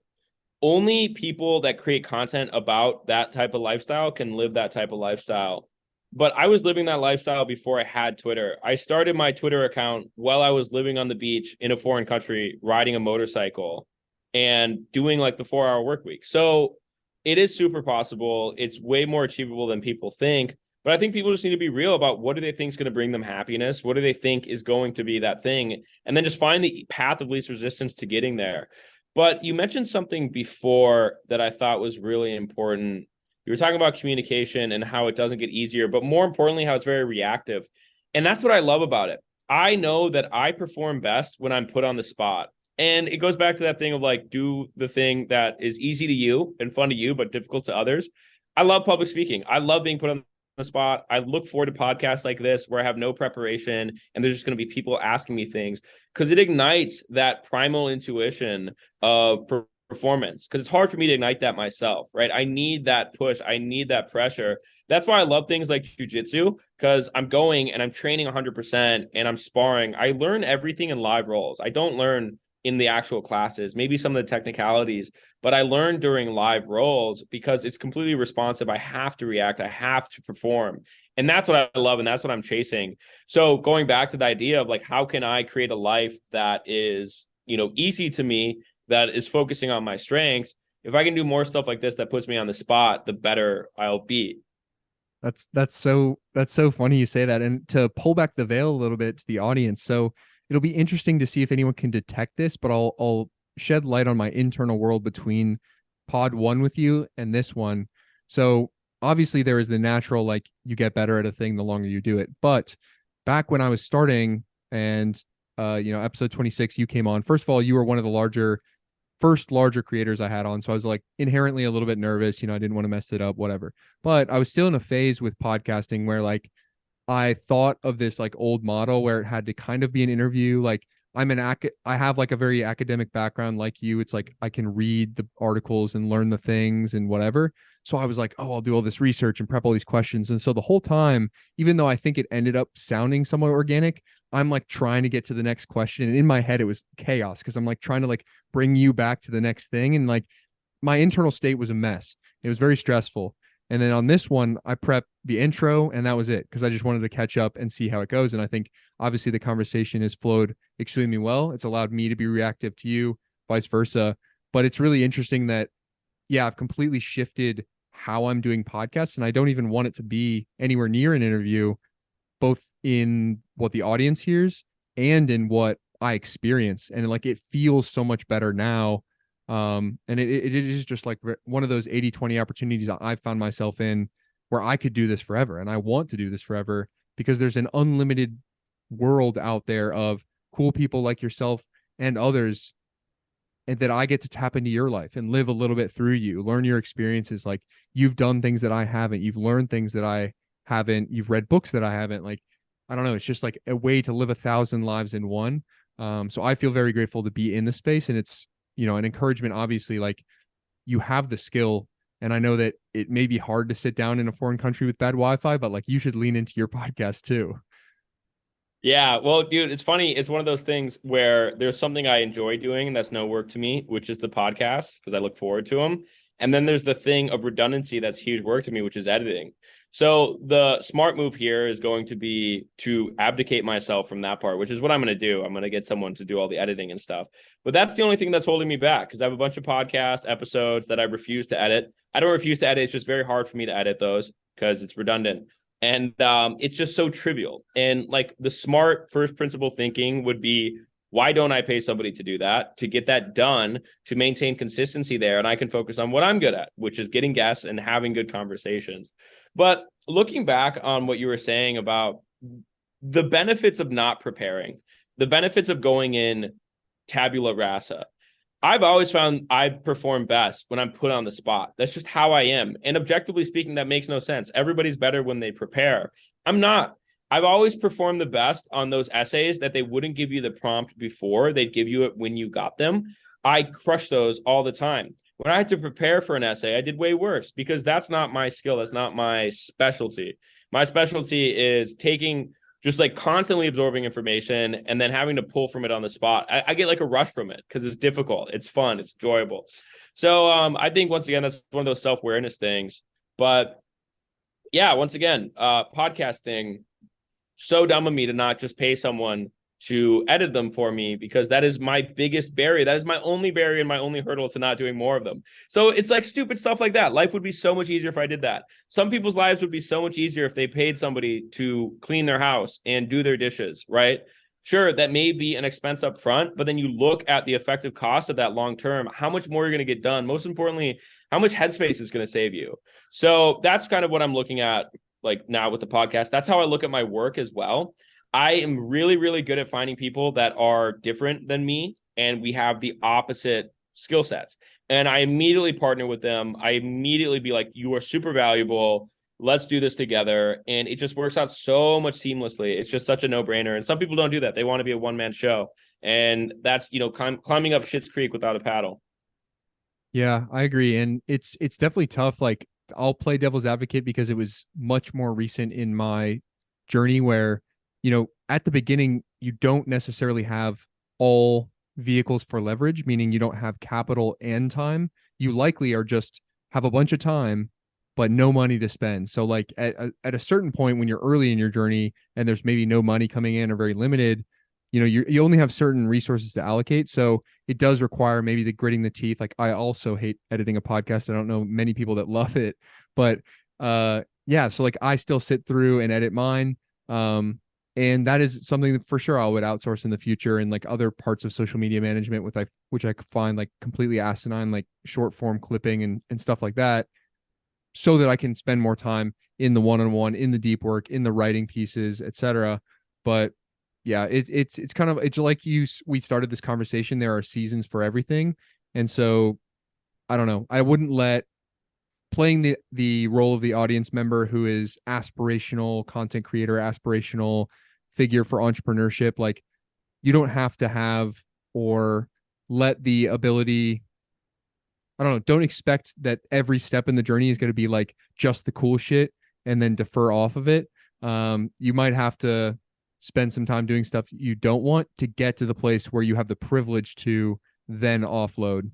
only people that create content about that type of lifestyle can live that type of lifestyle. But I was living that lifestyle before I had Twitter. I started my Twitter account while I was living on the beach in a foreign country, riding a motorcycle and doing like the 4-hour work week. So it is super possible. It's way more achievable than people think. But I think people just need to be real about what do they think is going to bring them happiness? What do they think is going to be that thing? And then just find the path of least resistance to getting there. But you mentioned something before that I thought was really important. You were talking about communication and how it doesn't get easier, but more importantly, how it's very reactive. And that's what I love about it. I know that I perform best when I'm put on the spot. And it goes back to that thing of like, do the thing that is easy to you and fun to you, but difficult to others. I love public speaking. I love being put on the spot. I look forward to podcasts like this where I have no preparation and there's just going to be people asking me things because it ignites that primal intuition of performance, because it's hard for me to ignite that myself, right? I need that push. I need that pressure. That's why I love things like jujitsu, because I'm going and I'm training 100% and I'm sparring. I learn everything in live roles. I don't learn in the actual classes, maybe some of the technicalities, but I learned during live roles because it's completely responsive. I have to react. I have to perform. And that's what I love. And that's what I'm chasing. So going back to the idea of like, how can I create a life that is, easy to me, that is focusing on my strengths? If I can do more stuff like this, that puts me on the spot, the better I'll be. That's so funny you say that. And to pull back the veil a little bit to the audience. So it'll be interesting to see if anyone can detect this, but I'll shed light on my internal world between pod 1 with you and this one. So obviously there is the natural, like, you get better at a thing the longer you do it. But back when I was starting and episode 26, you came on. First of all, you were one of the larger creators I had on. So I was like inherently a little bit nervous. I didn't want to mess it up, whatever. But I was still in a phase with podcasting where like I thought of this like old model where it had to kind of be an interview. Like I have like a very academic background like you. It's like I can read the articles and learn the things and whatever. So I was like, oh, I'll do all this research and prep all these questions. And so the whole time, even though I think it ended up sounding somewhat organic, I'm like trying to get to the next question. And in my head, it was chaos because I'm like trying to like bring you back to the next thing. And like my internal state was a mess. It was very stressful. And then on this one, I prepped the intro and that was it because I just wanted to catch up and see how it goes. And I think obviously the conversation has flowed extremely well. It's allowed me to be reactive to you, vice versa. But it's really interesting that, yeah, I've completely shifted how I'm doing podcasts and I don't even want it to be anywhere near an interview, both in what the audience hears and in what I experience. And like, it feels so much better now. And it is just like one of those 80-20 opportunities I've found myself in where I could do this forever. And I want to do this forever because there's an unlimited world out there of cool people like yourself and others, and that I get to tap into your life and live a little bit through you, learn your experiences. Like, you've done things that I haven't, you've learned things that I haven't, you've read books that I haven't. Like, I don't know. It's just like a way to live 1,000 lives in one. So I feel very grateful to be in this space, and it's, an encouragement, obviously. Like, you have the skill, and I know that it may be hard to sit down in a foreign country with bad Wi-Fi, but like, you should lean into your podcast too. Yeah, well, dude, it's funny. It's one of those things where there's something I enjoy doing and that's no work to me, which is the podcast, because I look forward to them. And then there's the thing of redundancy that's huge work to me, which is editing. So the smart move here is going to be to abdicate myself from that part, which is what I'm going to do. I'm going to get someone to do all the editing and stuff. But that's the only thing that's holding me back, because I have a bunch of podcast episodes that I refuse to edit. I don't refuse to edit. It's just very hard for me to edit those because it's redundant. And it's just so trivial. And like, the smart first principle thinking would be, why don't I pay somebody to do that, to get that done, to maintain consistency there? And I can focus on what I'm good at, which is getting guests and having good conversations. But looking back on what you were saying about the benefits of not preparing, the benefits of going in tabula rasa, I've always found I perform best when I'm put on the spot. That's just how I am. And objectively speaking, that makes no sense. Everybody's better when they prepare. I'm not. I've always performed the best on those essays that they wouldn't give you the prompt before, they'd give you it when you got them. I crush those all the time. When I had to prepare for an essay, I did way worse because that's not my skill. That's not my specialty. My specialty is taking just like constantly absorbing information and then having to pull from it on the spot. I get like a rush from it because it's difficult. It's fun. It's enjoyable. So I think once again, that's one of those self-awareness things. But yeah, once again, podcast thing, so dumb of me to not just pay someone to edit them for me because that is my biggest barrier. That is my only barrier and my only hurdle to not doing more of them. So it's like stupid stuff like that. Life would be so much easier if I did that. Some people's lives would be so much easier if they paid somebody to clean their house and do their dishes, right? Sure, that may be an expense up front, but then you look at the effective cost of that long term, how much more you're going to get done. Most importantly, how much headspace is going to save you. So that's kind of what I'm looking at like now with the podcast. That's how I look at my work as well. I am really, really good at finding people that are different than me and we have the opposite skill sets. And I immediately partner with them. I immediately be like, you are super valuable. Let's do this together. And it just works out so much seamlessly. It's just such a no-brainer. And some people don't do that. They want to be a one-man show. And that's, climbing up Schitt's Creek without a paddle. Yeah, I agree. And it's definitely tough. Like I'll play devil's advocate because it was much more recent in my journey where at the beginning, you don't necessarily have all vehicles for leverage, meaning you don't have capital and time. You likely are just have a bunch of time, but no money to spend. So like at a certain point when you're early in your journey and there's maybe no money coming in or very limited, you only have certain resources to allocate. So it does require maybe the gritting the teeth. Like I also hate editing a podcast. I don't know many people that love it, but yeah. So like I still sit through and edit mine. And that is something that for sure I would outsource in the future, and like other parts of social media management which I could find like completely asinine, like short form clipping and stuff like that, so that I can spend more time in the one-on-one, in the deep work, in the writing pieces, etc. But yeah, it's kind of, it's like we started this conversation. There are seasons for everything. And so I don't know. I wouldn't let playing the role of the audience member who is aspirational content creator, aspirational figure for entrepreneurship. Like you don't have to have or let the ability, I don't know, don't expect that every step in the journey is going to be like just the cool shit and then defer off of it. You might have to spend some time doing stuff you don't want to get to the place where you have the privilege to then offload.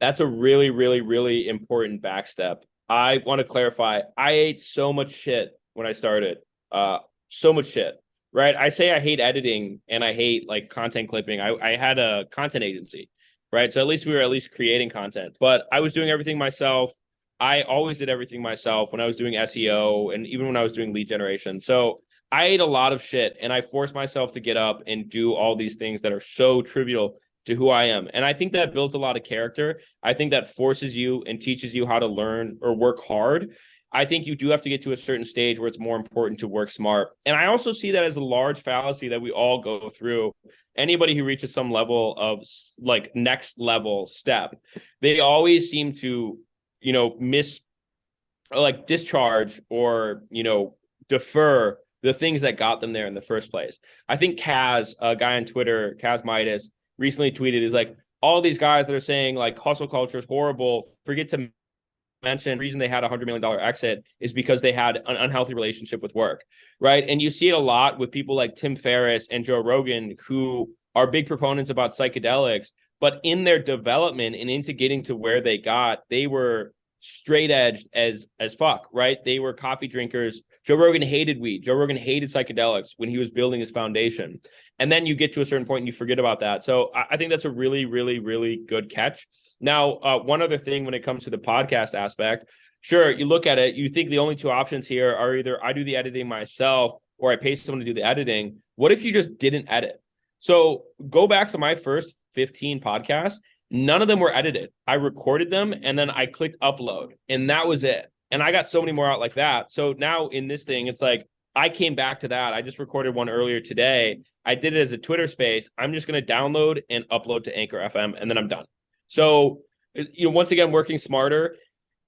That's a really, really, really important backstep. I want to clarify. I ate so much shit when I started. So much shit, right? I say I hate editing and I hate like content clipping. I had a content agency, right? So at least we were at least creating content, but I was doing everything myself. I always did everything myself when I was doing SEO and even when I was doing lead generation. So I ate a lot of shit and I forced myself to get up and do all these things that are so trivial to who I am. And I think that builds a lot of character. I think that forces you and teaches you how to learn or work hard. I think you do have to get to a certain stage where it's more important to work smart. And I also see that as a large fallacy that we all go through. Anybody who reaches some level of like next level step, they always seem to, miss or like discharge or, defer the things that got them there in the first place. I think Kaz, a guy on Twitter, Kaz Midas, recently tweeted is like, all these guys that are saying like hustle culture is horrible, forget to mention the reason they had $100 million exit is because they had an unhealthy relationship with work, right? And you see it a lot with people like Tim Ferriss and Joe Rogan, who are big proponents about psychedelics, but in their development and into getting to where they got, they were straight edged as fuck, right? They were coffee drinkers. Joe Rogan hated weed. Joe Rogan hated psychedelics when he was building his foundation. And then you get to a certain point and you forget about that. So I think that's a really, really, really good catch. Now, one other thing when it comes to the podcast aspect, sure, you look at it, you think the only two options here are either I do the editing myself or I pay someone to do the editing. What if you just didn't edit? So go back to my first 15 podcasts. None of them were edited. I recorded them and then I clicked upload and that was it. And I got so many more out like that. So now in this thing, it's like I came back to that. I just recorded one earlier today. I did it as a Twitter space. I'm just going to download and upload to Anchor FM, and then I'm done. So, once again, working smarter.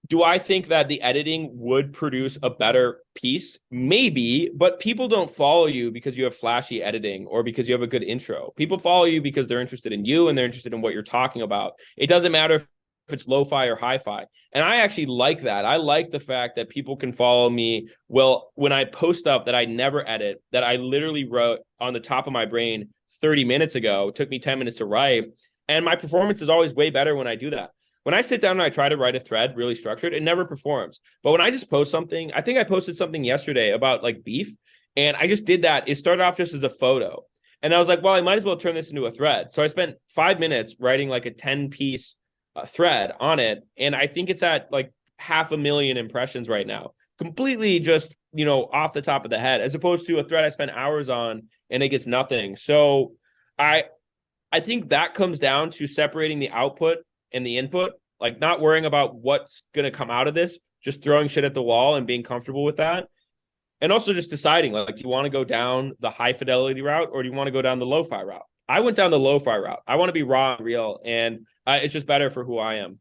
Do I think that the editing would produce a better piece? Maybe, but people don't follow you because you have flashy editing or because you have a good intro. People follow you because they're interested in you and they're interested in what you're talking about. It doesn't matter if it's lo-fi or hi-fi. And I actually like that. I like the fact that people can follow me. Well, when I post up that I never edit, that I literally wrote on the top of my brain 30 minutes ago, it took me 10 minutes to write. And my performance is always way better when I do that. When I sit down and I try to write a thread really structured, it never performs. But when I just post something, I think I posted something yesterday about like beef, and I just did that. It started off just as a photo. And I was like, well, I might as well turn this into a thread. So I spent 5 minutes writing like a 10-piece thread on it. And I think it's at like 500,000 impressions right now. Completely just, off the top of the head, as opposed to a thread I spent hours on and it gets nothing. So I think that comes down to separating the output and the input, like not worrying about what's going to come out of this, just throwing shit at the wall and being comfortable with that. And also just deciding, like, do you want to go down the high fidelity route or do you want to go down the lo-fi route? I went down the lo-fi route. I want to be raw and real, and it's just better for who I am.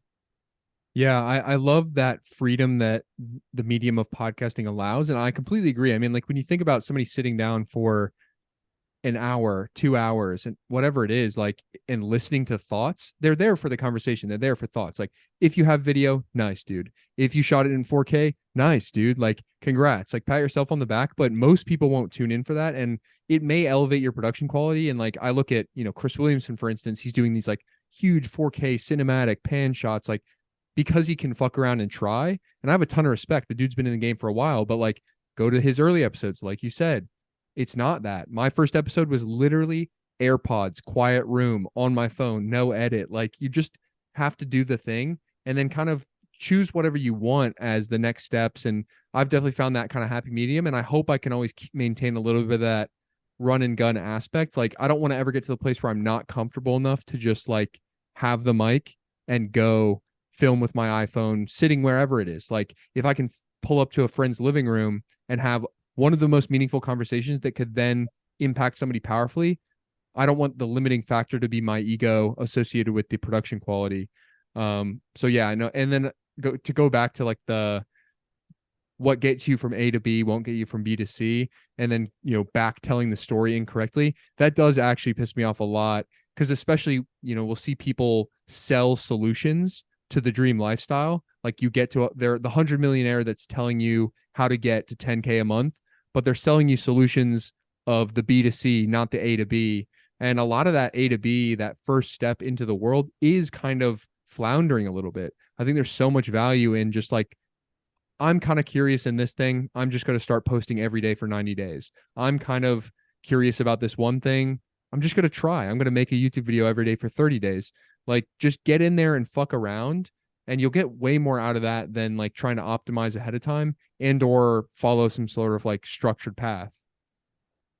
Yeah, I love that freedom that the medium of podcasting allows. And I completely agree. I mean, like when you think about somebody sitting down for an hour, 2 hours, and whatever it is, like, and listening to thoughts, they're there for the conversation. They're there for thoughts. Like, if you have video, nice, dude. If you shot it in 4K, nice, dude. Like, congrats. Like, pat yourself on the back. But most people won't tune in for that, and it may elevate your production quality. And like, I look at, Chris Williamson, for instance, he's doing these like huge 4K cinematic pan shots, like, because he can fuck around and try. And I have a ton of respect. The dude's been in the game for a while, but like, go to his early episodes, like you said. It's not that. My first episode was literally AirPods, quiet room, on my phone, no edit. Like, you just have to do the thing and then kind of choose whatever you want as the next steps. And I've definitely found that kind of happy medium. And I hope I can always maintain a little bit of that run and gun aspect. Like, I don't want to ever get to the place where I'm not comfortable enough to just like have the mic and go film with my iPhone sitting wherever it is. Like, if I can pull up to a friend's living room and have one of the most meaningful conversations that could then impact somebody powerfully, I don't want the limiting factor to be my ego associated with the production quality. So yeah, I know. And then go back to like what gets you from A to B won't get you from B to C. And then, back telling the story incorrectly. That does actually piss me off a lot. Cause especially, we'll see people sell solutions to the dream lifestyle. Like, you get to the 100 millionaire that's telling you how to get to 10K a month, but they're selling you solutions of the B to C, not the A to B. And a lot of that A to B, that first step into the world, is kind of floundering a little bit. I think there's so much value in just like, I'm kind of curious in this thing. I'm just going to start posting every day for 90 days. I'm kind of curious about this one thing. I'm just going to try. I'm going to make a YouTube video every day for 30 days. Like, just get in there and fuck around, and you'll get way more out of that than like trying to optimize ahead of time and or follow some sort of like structured path.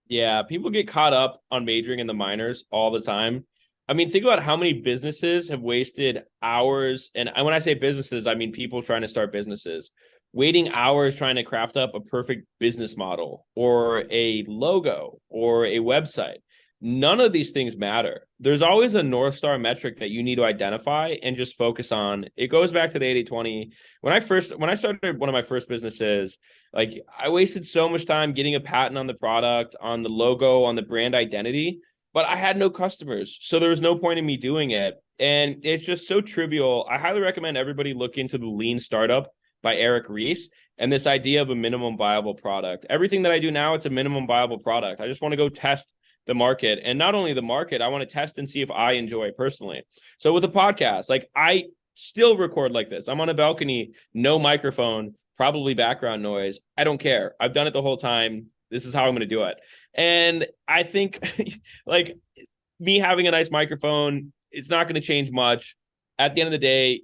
Yeah, people get caught up on majoring in the minors all the time. I mean, think about how many businesses have wasted hours. And when I say businesses, I mean people trying to start businesses, waiting hours trying to craft up a perfect business model or a logo or a website. None of these things matter. There's always a North Star metric that you need to identify and just focus on. It goes back to the 80-20. When I started one of my first businesses, like, I wasted so much time getting a patent on the product, on the logo, on the brand identity, but I had no customers. So there was no point in me doing it. And it's just so trivial. I highly recommend everybody look into the Lean Startup by Eric Ries and this idea of a minimum viable product. Everything that I do now, it's a minimum viable product. I just want to go test the market, and not only the market, I want to test and see if I enjoy it personally. So with a podcast, like, I still record like this. I'm on a balcony, no microphone, probably background noise. I don't care. I've done it the whole time. This is how I'm going to do it. And I think like, me having a nice microphone, it's not going to change much. At the end of the day,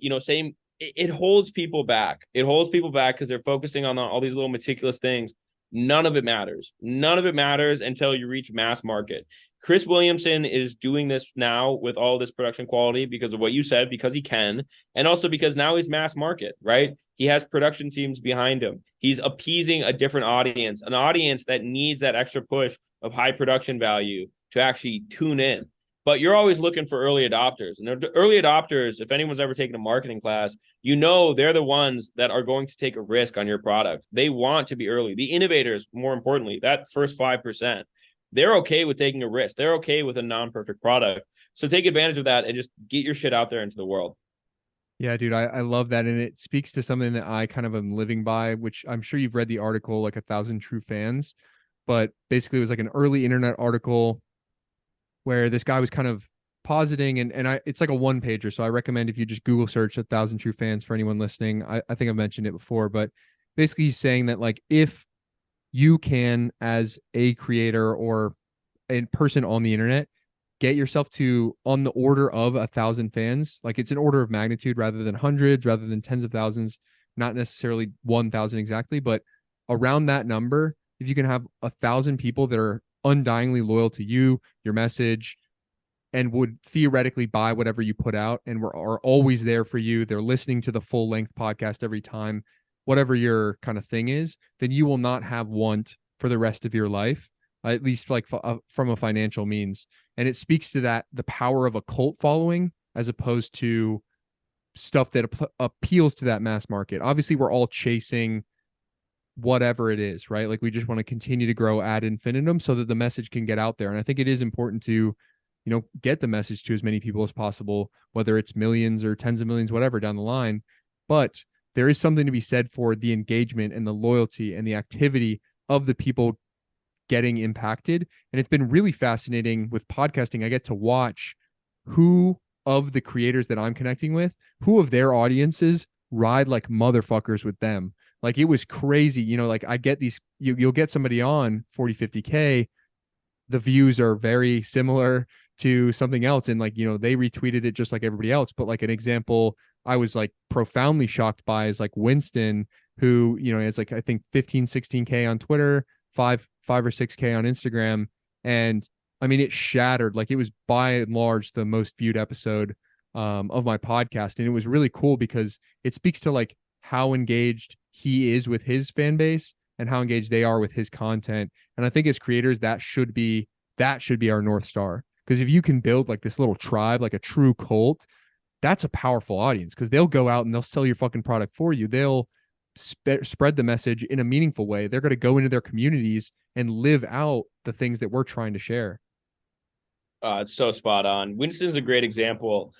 it holds people back. It holds people back because they're focusing on all these little meticulous things. None of it matters. None of it matters until you reach mass market. Chris Williamson is doing this now with all this production quality because of what you said, because he can, and also because now he's mass market, right? He has production teams behind him. He's appeasing a different audience, an audience that needs that extra push of high production value to actually tune in. But you're always looking for early adopters. And the early adopters, if anyone's ever taken a marketing class, you know they're the ones that are going to take a risk on your product. They want to be early. The innovators, more importantly, that first 5%, they're okay with taking a risk. They're okay with a non-perfect product. So take advantage of that and just get your shit out there into the world. Yeah, dude, I love that. And it speaks to something that I kind of am living by, which I'm sure you've read the article, like 1,000 True Fans. But basically, it was like an early internet article where this guy was kind of positing, and it's like a one pager. So I recommend if you just Google search 1,000 True Fans for anyone listening. I think I've mentioned it before, but basically he's saying that like if you can, as a creator or a person on the internet, get yourself to on the order of 1,000 fans, like it's an order of magnitude rather than hundreds, rather than tens of thousands, not necessarily 1,000 exactly, but around that number. If you can have 1,000 people that are undyingly loyal to you, your message, and would theoretically buy whatever you put out and are always there for you, they're listening to the full length podcast every time, whatever your kind of thing is, then you will not have want for the rest of your life, at least like from a financial means. And it speaks to that, the power of a cult following as opposed to stuff that appeals to that mass market. Obviously, we're all chasing whatever it is, right? Like we just want to continue to grow ad infinitum so that the message can get out there. And I think it is important to, get the message to as many people as possible, whether it's millions or tens of millions, whatever down the line. But there is something to be said for the engagement and the loyalty and the activity of the people getting impacted. And it's been really fascinating with podcasting. I get to watch who of the creators that I'm connecting with, who of their audiences ride like motherfuckers with them. Like it was crazy. Like I get these, you'll get somebody on 40, 50K. The views are very similar to something else. And like, they retweeted it just like everybody else. But like an example I was like profoundly shocked by is like Winston, who, has like, I think 15, 16K on Twitter, 5 or 6K on Instagram. And I mean, it shattered, like it was by and large the most viewed episode of my podcast. And it was really cool because it speaks to like how engaged he is with his fan base and how engaged they are with his content. And I think as creators, that should be our North Star. Because if you can build like this little tribe, like a true cult, that's a powerful audience because they'll go out and they'll sell your fucking product for you. They'll spread the message in a meaningful way. They're going to go into their communities and live out the things that we're trying to share. It's so spot on. Winston's a great example.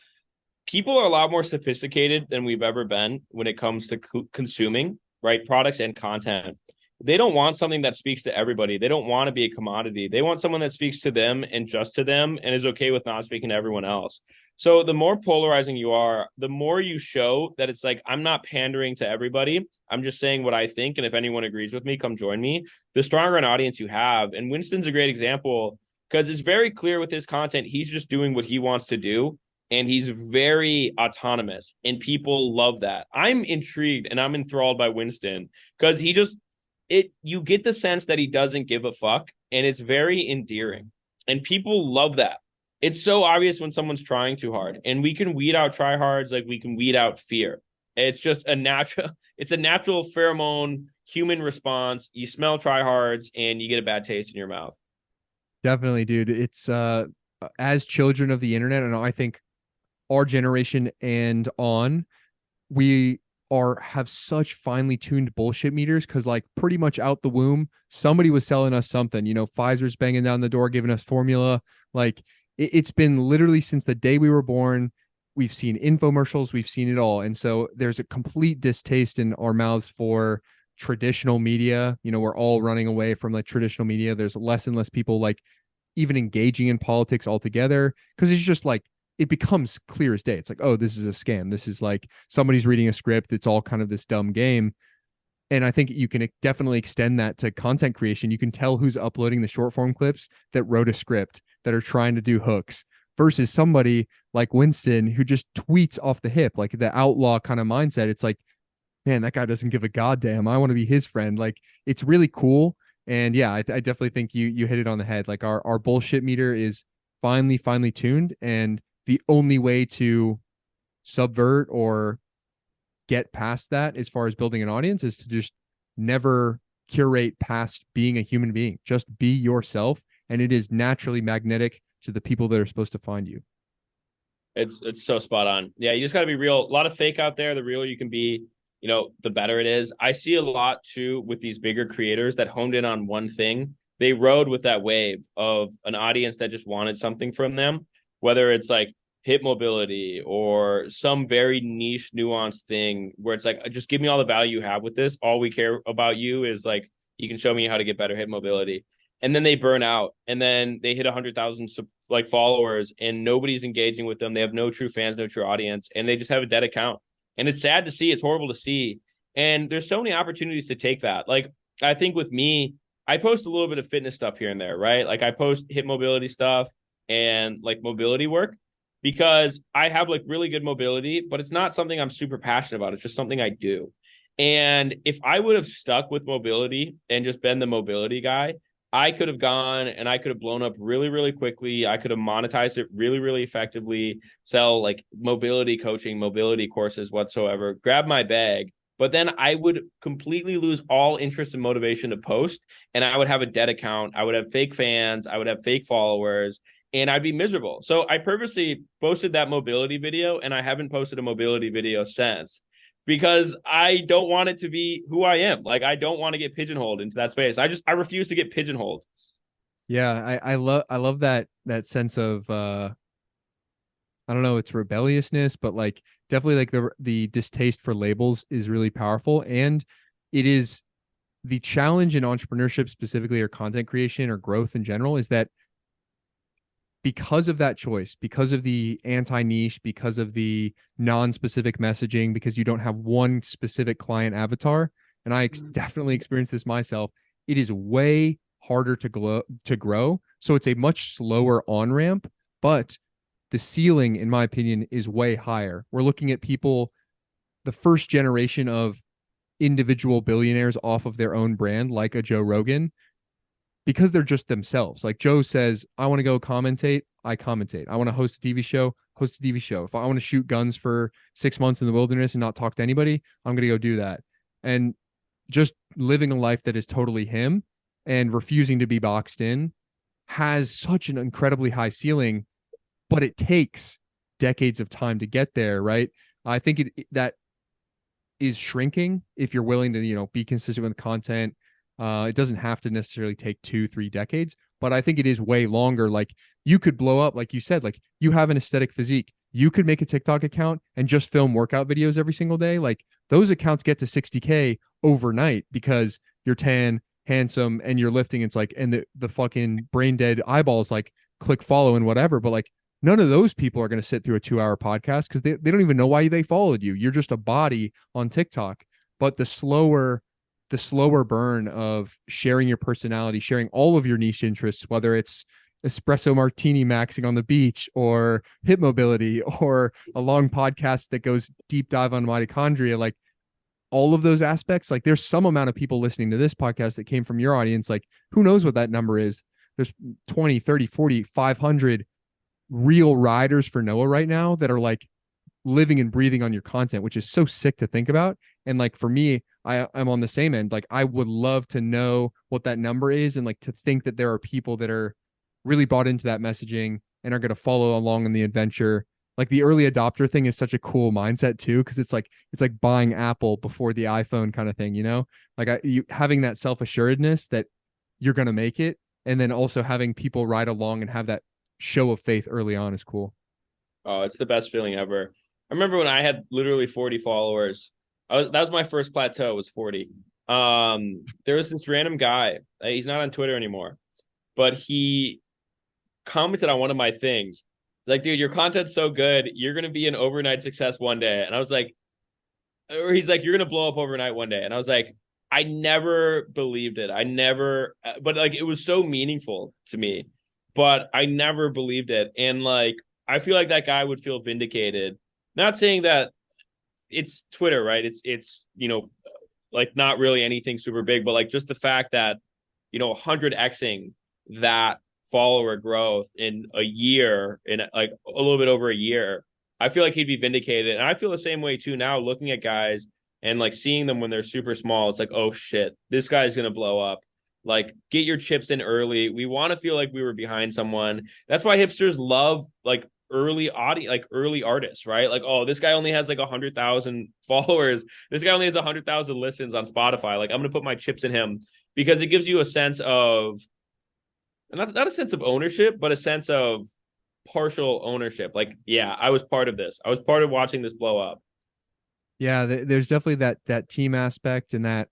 People are a lot more sophisticated than we've ever been when it comes to consuming, right? Products and content. They don't want something that speaks to everybody. They don't want to be a commodity. They want someone that speaks to them and just to them and is okay with not speaking to everyone else. So the more polarizing you are, the more you show that it's like, I'm not pandering to everybody. I'm just saying what I think. And if anyone agrees with me, come join me. The stronger an audience you have. And Winston's a great example because it's very clear with his content. He's just doing what he wants to do. And he's very autonomous. And people love that. I'm intrigued and I'm enthralled by Winston because you get the sense that he doesn't give a fuck. And it's very endearing. And people love that. It's so obvious when someone's trying too hard, and we can weed out tryhards like we can weed out fear. It's just a natural pheromone human response. You smell tryhards and you get a bad taste in your mouth. Definitely, dude. It's as children of the internet, and I think our generation and on, we have such finely tuned bullshit meters because like pretty much out the womb, somebody was selling us something. Pfizer's banging down the door, giving us formula. Like it's been literally since the day we were born. We've seen infomercials, we've seen it all. And so there's a complete distaste in our mouths for traditional media. We're all running away from like traditional media. There's less and less people like even engaging in politics altogether because it's just like, it becomes clear as day. It's like, oh, this is a scam. This is like somebody's reading a script. It's all kind of this dumb game. And I think you can definitely extend that to content creation. You can tell who's uploading the short form clips that wrote a script, that are trying to do hooks, versus somebody like Winston who just tweets off the hip, like the outlaw kind of mindset. It's like, man, that guy doesn't give a goddamn. I want to be his friend. Like, it's really cool. And yeah, I definitely think you hit it on the head. Like our bullshit meter is finely tuned, and the only way to subvert or get past that as far as building an audience is to just never curate past being a human being. Just be yourself, and it is naturally magnetic to the people that are supposed to find you. It's so spot on. Yeah, you just got to be real. A lot of fake out there. The realer you can be, the better it is. I see a lot too with these bigger creators that honed in on one thing. They rode with that wave of an audience that just wanted something from them, whether it's like hip mobility or some very niche, nuanced thing where it's like, just give me all the value you have with this. All we care about you is like, you can show me how to get better hip mobility. And then they burn out, and then they hit 100,000 like followers, and nobody's engaging with them. They have no true fans, no true audience, and they just have a dead account. And it's sad to see. It's horrible to see. And there's so many opportunities to take that. Like, I think with me, I post a little bit of fitness stuff here and there, right? Like, I post hip mobility stuff and like mobility work because I have like really good mobility, but it's not something I'm super passionate about. It's just something I do. And if I would have stuck with mobility and just been the mobility guy, I could have gone and I could have blown up really, really quickly. I could have monetized it really, really effectively, sell like mobility coaching, mobility courses whatsoever, grab my bag. But then I would completely lose all interest and motivation to post. And I would have a dead account. I would have fake fans. I would have fake followers, and I'd be miserable. So I purposely posted that mobility video, and I haven't posted a mobility video since, because I don't want it to be who I am. Like, I don't want to get pigeonholed into that space. I refuse to get pigeonholed. Yeah, I love that sense of I don't know, it's rebelliousness, but like definitely like the distaste for labels is really powerful. And it is the challenge in entrepreneurship specifically, or content creation or growth in general, is that because of that choice, because of the anti-niche, because of the non-specific messaging, because you don't have one specific client avatar, and I definitely experienced this myself, it is way harder to grow. So it's a much slower on-ramp, but the ceiling, in my opinion, is way higher. We're looking at people, the first generation of individual billionaires off of their own brand, like a Joe Rogan, because they're just themselves. Like Joe says, I want to go commentate, I commentate. I want to host a TV show, host a TV show. If I want to shoot guns for 6 months in the wilderness and not talk to anybody, I'm going to go do that. And just living a life that is totally him and refusing to be boxed in has such an incredibly high ceiling, but it takes decades of time to get there, right? I think that is shrinking if you're willing to, be consistent with content. It doesn't have to necessarily take 2-3 decades, but I think it is way longer. Like, you could blow up, like you said, like you have an aesthetic physique. You could make a TikTok account and just film workout videos every single day. Like, those accounts get to 60K overnight because you're tan, handsome, and you're lifting. It's like, and the fucking brain dead eyeballs like click follow and whatever. But like, none of those people are going to sit through a 2-hour podcast because they don't even know why they followed you. You're just a body on TikTok. But the slower burn of sharing your personality, sharing all of your niche interests, whether it's espresso martini maxing on the beach or hip mobility or a long podcast that goes deep dive on mitochondria, like all of those aspects, like there's some amount of people listening to this podcast that came from your audience. Like, who knows what that number is? There's 20, 30, 40, 500 real riders for Noah right now that are like living and breathing on your content, which is so sick to think about. And like, for me, I'm on the same end. Like, I would love to know what that number is, and like to think that there are people that are really bought into that messaging and are going to follow along in the adventure. Like, the early adopter thing is such a cool mindset too, because it's like buying Apple before the iPhone kind of thing, like you having that self-assuredness that you're going to make it, and then also having people ride along and have that show of faith early on is cool. Oh, it's the best feeling ever. I remember when I had literally 40 followers. That was my first plateau, was 40. There was this random guy. He's not on Twitter anymore, but he commented on one of my things. Like, dude, your content's so good. You're going to be an overnight success one day. And I was like, or he's like, you're going to blow up overnight one day. And I was like, I never believed it. But like, it was so meaningful to me, but I never believed it. And like, I feel like that guy would feel vindicated. Not saying that it's Twitter, right? It's like not really anything super big, but like just the fact that 100xing that follower growth in a year, in like a little bit over a year, I feel like he'd be vindicated. And I feel the same way too now, looking at guys and like seeing them when they're super small. It's like, oh shit, this guy's gonna blow up. Like, get your chips in early. We want to feel like we were behind someone. That's why hipsters love like early artists, right? Like, oh, this guy only has like 100,000 followers. This guy only has 100,000 listens on Spotify. Like, I'm gonna put my chips in him because it gives you a sense of, not a sense of ownership, but a sense of partial ownership. Like, yeah, I was part of this. I was part of watching this blow up. Yeah, there's definitely that team aspect and that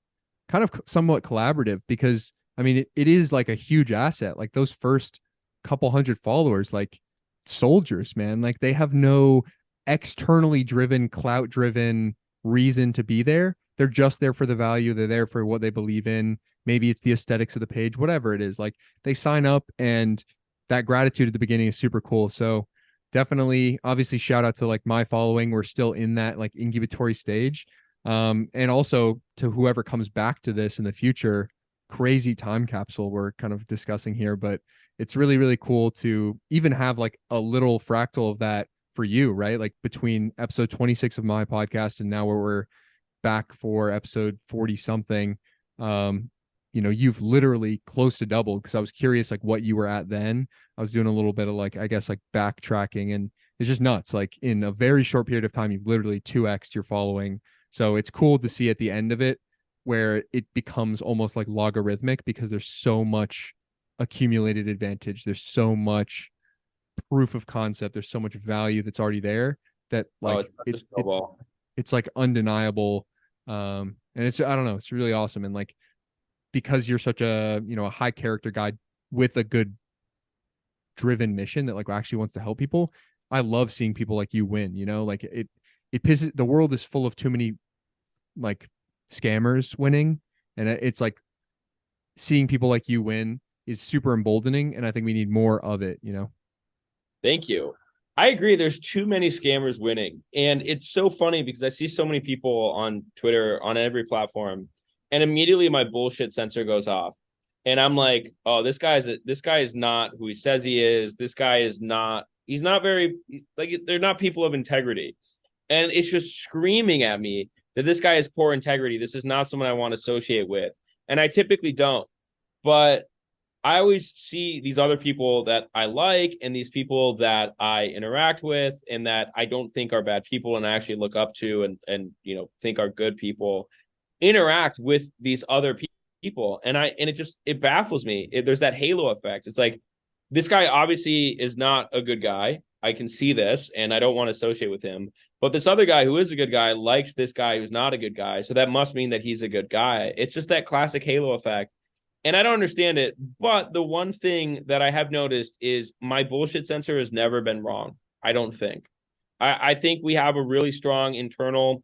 kind of somewhat collaborative, because I mean it is like a huge asset. Like those first couple hundred followers, like soldiers, man, like they have no externally driven, clout driven reason to be there. They're just there for the value. They're there for what they believe in. Maybe it's the aesthetics of the page, whatever it is. Like they sign up, and that gratitude at the beginning is super cool. So definitely, obviously, shout out to like my following. We're still in that like incubatory stage. And also to whoever comes back to this in the future, crazy time capsule we're kind of discussing here, but it's really, really cool to even have like a little fractal of that for you, right? Like between episode 26 of my podcast and now where we're back for episode 40 something. You've literally close to double, because I was curious like what you were at then. I was doing a little bit of like, I guess, like backtracking, and it's just nuts. Like in a very short period of time, you've literally 2x'd your following. So it's cool to see at the end of it where it becomes almost like logarithmic, because there's so much accumulated advantage. There's so much proof of concept. There's so much value that's already there that like it's like undeniable. And it's, I don't know, it's really awesome. And like, because you're such a a high character guy with a good driven mission that like actually wants to help people, I love seeing people like you win. Like it pisses, the world is full of too many like scammers winning, and it's like seeing people like you win is super emboldening, and I think we need more of it. Thank you. I agree. There's too many scammers winning. And it's so funny because I see so many people on Twitter, on every platform, and immediately my bullshit sensor goes off. And I'm like, oh, this guy is not who he says he is. This guy is not, he's not very, like, they're not people of integrity. And it's just screaming at me that this guy has poor integrity. This is not someone I want to associate with. And I typically don't. But I always see these other people that I like and these people that I interact with and that I don't think are bad people and I actually look up to and think are good people interact with these other people. And it baffles me. There's that halo effect. It's like, this guy obviously is not a good guy. I can see this and I don't want to associate with him. But this other guy who is a good guy likes this guy who's not a good guy. So that must mean that he's a good guy. It's just that classic halo effect. And I don't understand it. But the one thing that I have noticed is my bullshit sensor has never been wrong. I don't think. I think we have a really strong internal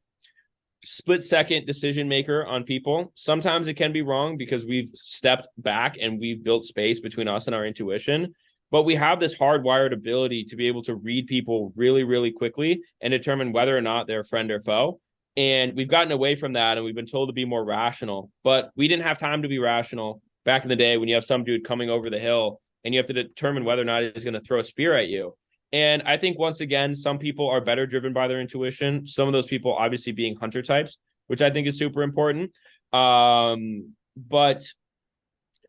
split-second decision maker on people. Sometimes it can be wrong because we've stepped back and we've built space between us and our intuition. But we have this hardwired ability to be able to read people really, really quickly and determine whether or not they're a friend or foe. And we've gotten away from that and we've been told to be more rational. But we didn't have time to be rational back in the day when you have some dude coming over the hill and you have to determine whether or not he's going to throw a spear at you. And I think, once again, some people are better driven by their intuition. Some of those people obviously being hunter types, which I think is super important. But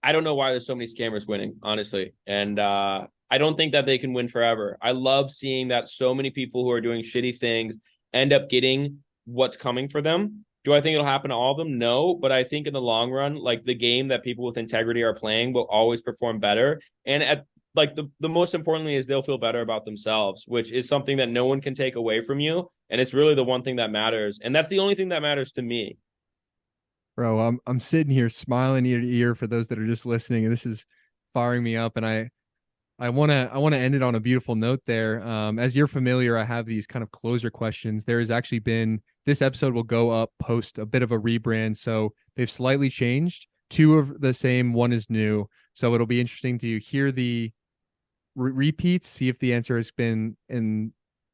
I don't know why there's so many scammers winning, honestly. And I don't think that they can win forever. I love seeing that so many people who are doing shitty things end up getting what's coming for them. Do I think it'll happen to all of them? No, but I think in the long run, like, the game that people with integrity are playing will always perform better. And at like the most importantly is they'll feel better about themselves, which is something that no one can take away from you. And it's really the one thing that matters. And that's the only thing that matters to me. Bro, I'm sitting here smiling ear to ear for those that are just listening, and this is firing me up. And I wanna end it on a beautiful note there. As you're familiar, I have these kind of closer questions. There has actually been, this episode will go up post a bit of a rebrand, so they've slightly changed. Two of the same, one is new. So it'll be interesting to hear the repeats, see if the answer has been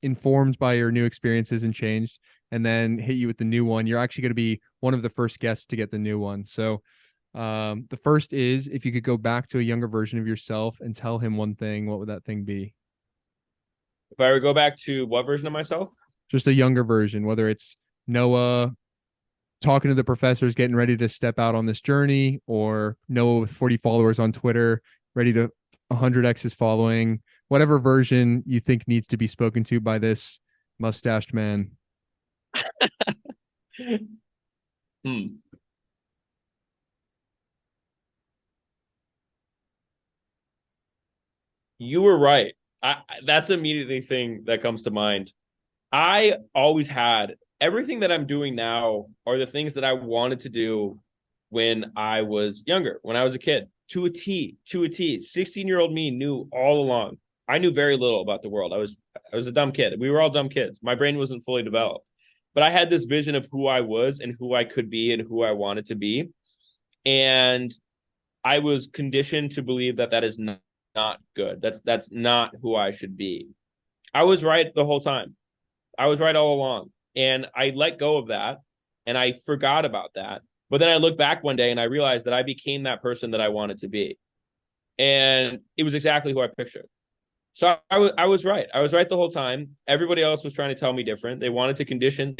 informed by your new experiences and changed, and then hit you with the new one. You're actually going to be one of the first guests to get the new one. So The first is, if you could go back to a younger version of yourself and tell him one thing, what would that thing be? If I were to go back to what version of myself? Just a younger version, whether it's Noah talking to the professors, getting ready to step out on this journey, or Noah with 40 followers on Twitter, ready to 100x his following, whatever version you think needs to be spoken to by this mustached man. Hmm. You were right. That's the immediately thing that comes to mind. I always had everything that I'm doing now are the things that I wanted to do when I was younger, when I was a kid, to a T, to a T. 16-year-old me knew all along. I knew very little about the world. I was a dumb kid. We were all dumb kids. My brain wasn't fully developed. But I had this vision of who I was and who I could be and who I wanted to be. And I was conditioned to believe that that is not good. That's not who I should be. I was right the whole time. I was right all along. And I let go of that and I forgot about that. But then I looked back one day and I realized that I became that person that I wanted to be. And it was exactly who I pictured. So I was right. I was right the whole time. Everybody else was trying to tell me different. They want to condition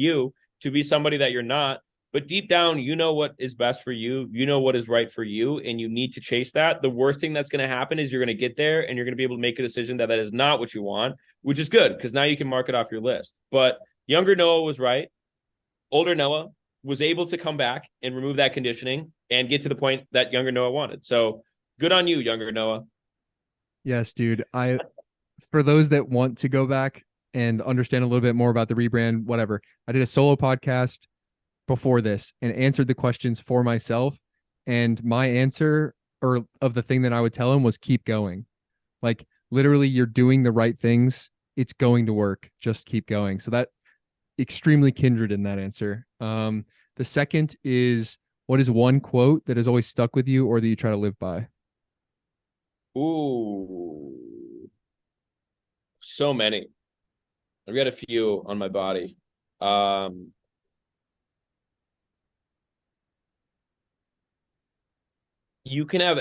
you to be somebody that you're not. But deep down, you know what is best for you. You know what is right for you, and you need to chase that. The worst thing that's going to happen is you're going to get there and you're going to be able to make a decision that is not what you want, which is good because now you can mark it off your list. But younger Noah was right. Older Noah was able to come back and remove that conditioning and get to the point that younger Noah wanted. So good on you, younger Noah. Yes, dude. For those that want to go back and understand a little bit more about the rebrand, whatever, I did a solo podcast before this and answered the questions for myself. And my answer, or of the thing that I would tell him, was keep going. Like, literally, you're doing the right things. It's going to work. Just keep going. So that extremely kindred in that answer. The second is, what is one quote that has always stuck with you or that you try to live by? Ooh, so many. I've got a few on my body. You can have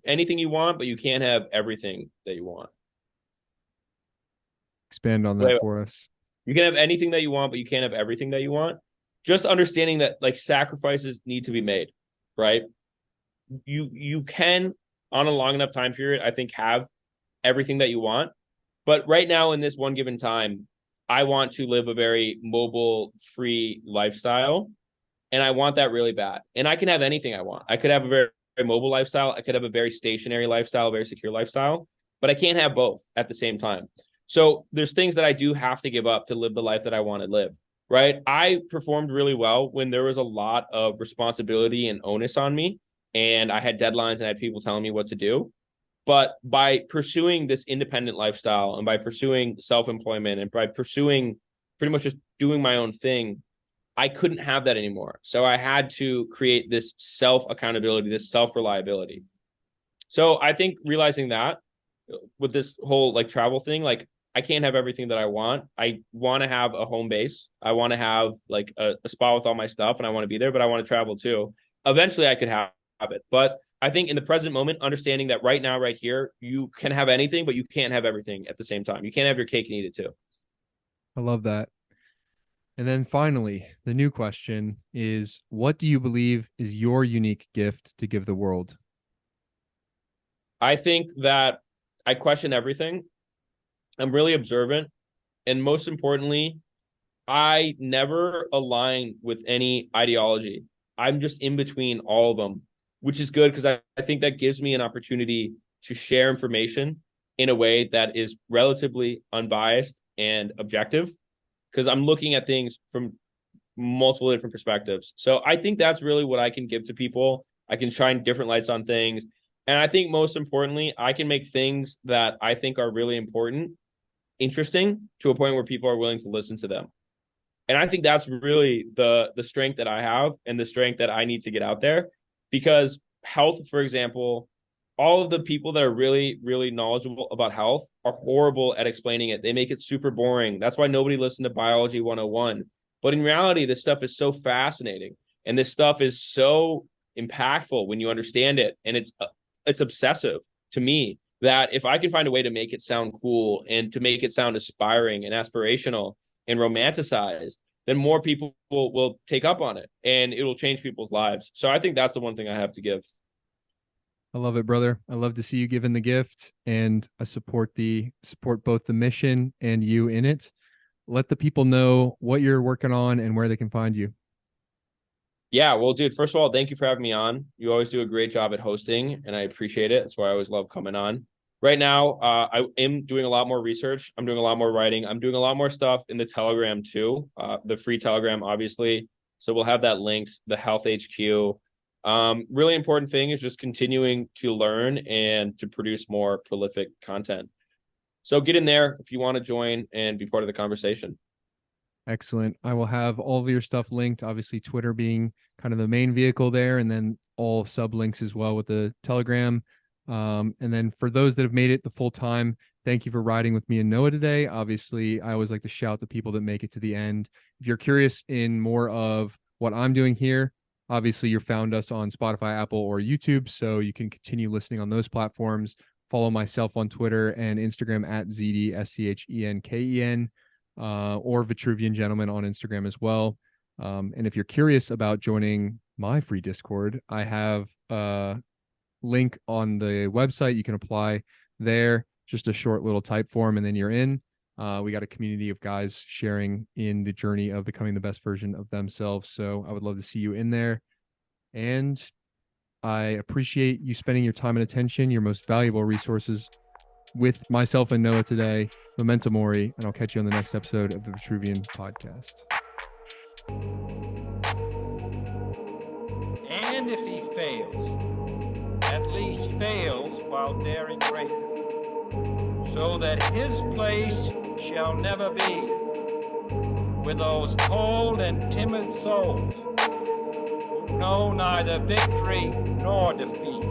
anything you want, but you can't have everything that you want. Expand on that Wait, for us. you can have anything that you want, but you can't have everything that you want. Just understanding that like sacrifices need to be made, right? You can on a long enough time period, I think, have everything that you want. But right now in this one given time, I want to live a very mobile free lifestyle. And I want that really bad. And I can have anything I want. I could have a very, very mobile lifestyle. I could have a very stationary lifestyle, a very secure lifestyle, but I can't have both at the same time. So there's things that I do have to give up to live the life that I want to live, right? I performed really well when there was a lot of responsibility and onus on me, and I had deadlines and I had people telling me what to do. But by pursuing this independent lifestyle and by pursuing self-employment and by pursuing pretty much just doing my own thing, I couldn't have that anymore. So I had to create this self-accountability, this self-reliability. So I think realizing that with this whole like travel thing, like I can't have everything that I want. I want to have a home base. I want to have like a spot with all my stuff and I want to be there, but I want to travel too. Eventually I could have it. But I think in the present moment, understanding that right now, right here, you can have anything, but you can't have everything at the same time. You can't have your cake and eat it too. I love that. And then finally, the new question is, what do you believe is your unique gift to give the world? I think that I question everything. I'm really observant. And most importantly, I never align with any ideology. I'm just in between all of them, which is good because I think that gives me an opportunity to share information in a way that is relatively unbiased and objective because I'm looking at things from multiple different perspectives. So I think that's really what I can give to people. I can shine different lights on things. And I think most importantly, I can make things that I think are really important interesting to a point where people are willing to listen to them. And I think that's really the strength that I have and the strength that I need to get out there because health, for example, all of the people that are really, really knowledgeable about health are horrible at explaining it. They make it super boring. That's why nobody listened to Biology 101. But in reality, this stuff is so fascinating. And this stuff is so impactful when you understand it. And it's obsessive to me that if I can find a way to make it sound cool and to make it sound aspiring and aspirational and romanticized, then more people will take up on it and it will change people's lives. So I think that's the one thing I have to give. I love it, brother. I love to see you given the gift, and I support both the mission and you in it. Let the people know what you're working on and where they can find you. Yeah, well, dude, first of all, thank you for having me on. You always do a great job at hosting, and I appreciate it. That's why I always love coming on. Right now, I am doing a lot more research. I'm doing a lot more writing. I'm doing a lot more stuff in the Telegram too, the free Telegram, obviously. So we'll have that linked, the Health HQ. Really important thing is just continuing to learn and to produce more prolific content. So get in there if you want to join and be part of the conversation. Excellent. I will have all of your stuff linked, obviously Twitter being kind of the main vehicle there, and then all sub links as well with the Telegram. And then for those that have made it the full time, thank you for riding with me and Noah today. Obviously, I always like to shout the people that make it to the end. If you're curious in more of what I'm doing here, obviously you found us on Spotify, Apple, or YouTube, so you can continue listening on those platforms. Follow myself on Twitter and Instagram at ZDSCHENKEN. Or Vitruvian Gentleman on Instagram as well. And if you're curious about joining my free Discord, I have a link on the website. You can apply there, just a short little type form, and then you're in. We got a community of guys sharing in the journey of becoming the best version of themselves. So I would love to see you in there. And I appreciate you spending your time and attention, your most valuable resources, with myself and Noah today. Memento Mori, and I'll catch you on the next episode of the Vitruvian Podcast. And if he fails, at least fails while daring greater, so that his place shall never be with those cold and timid souls who know neither victory nor defeat.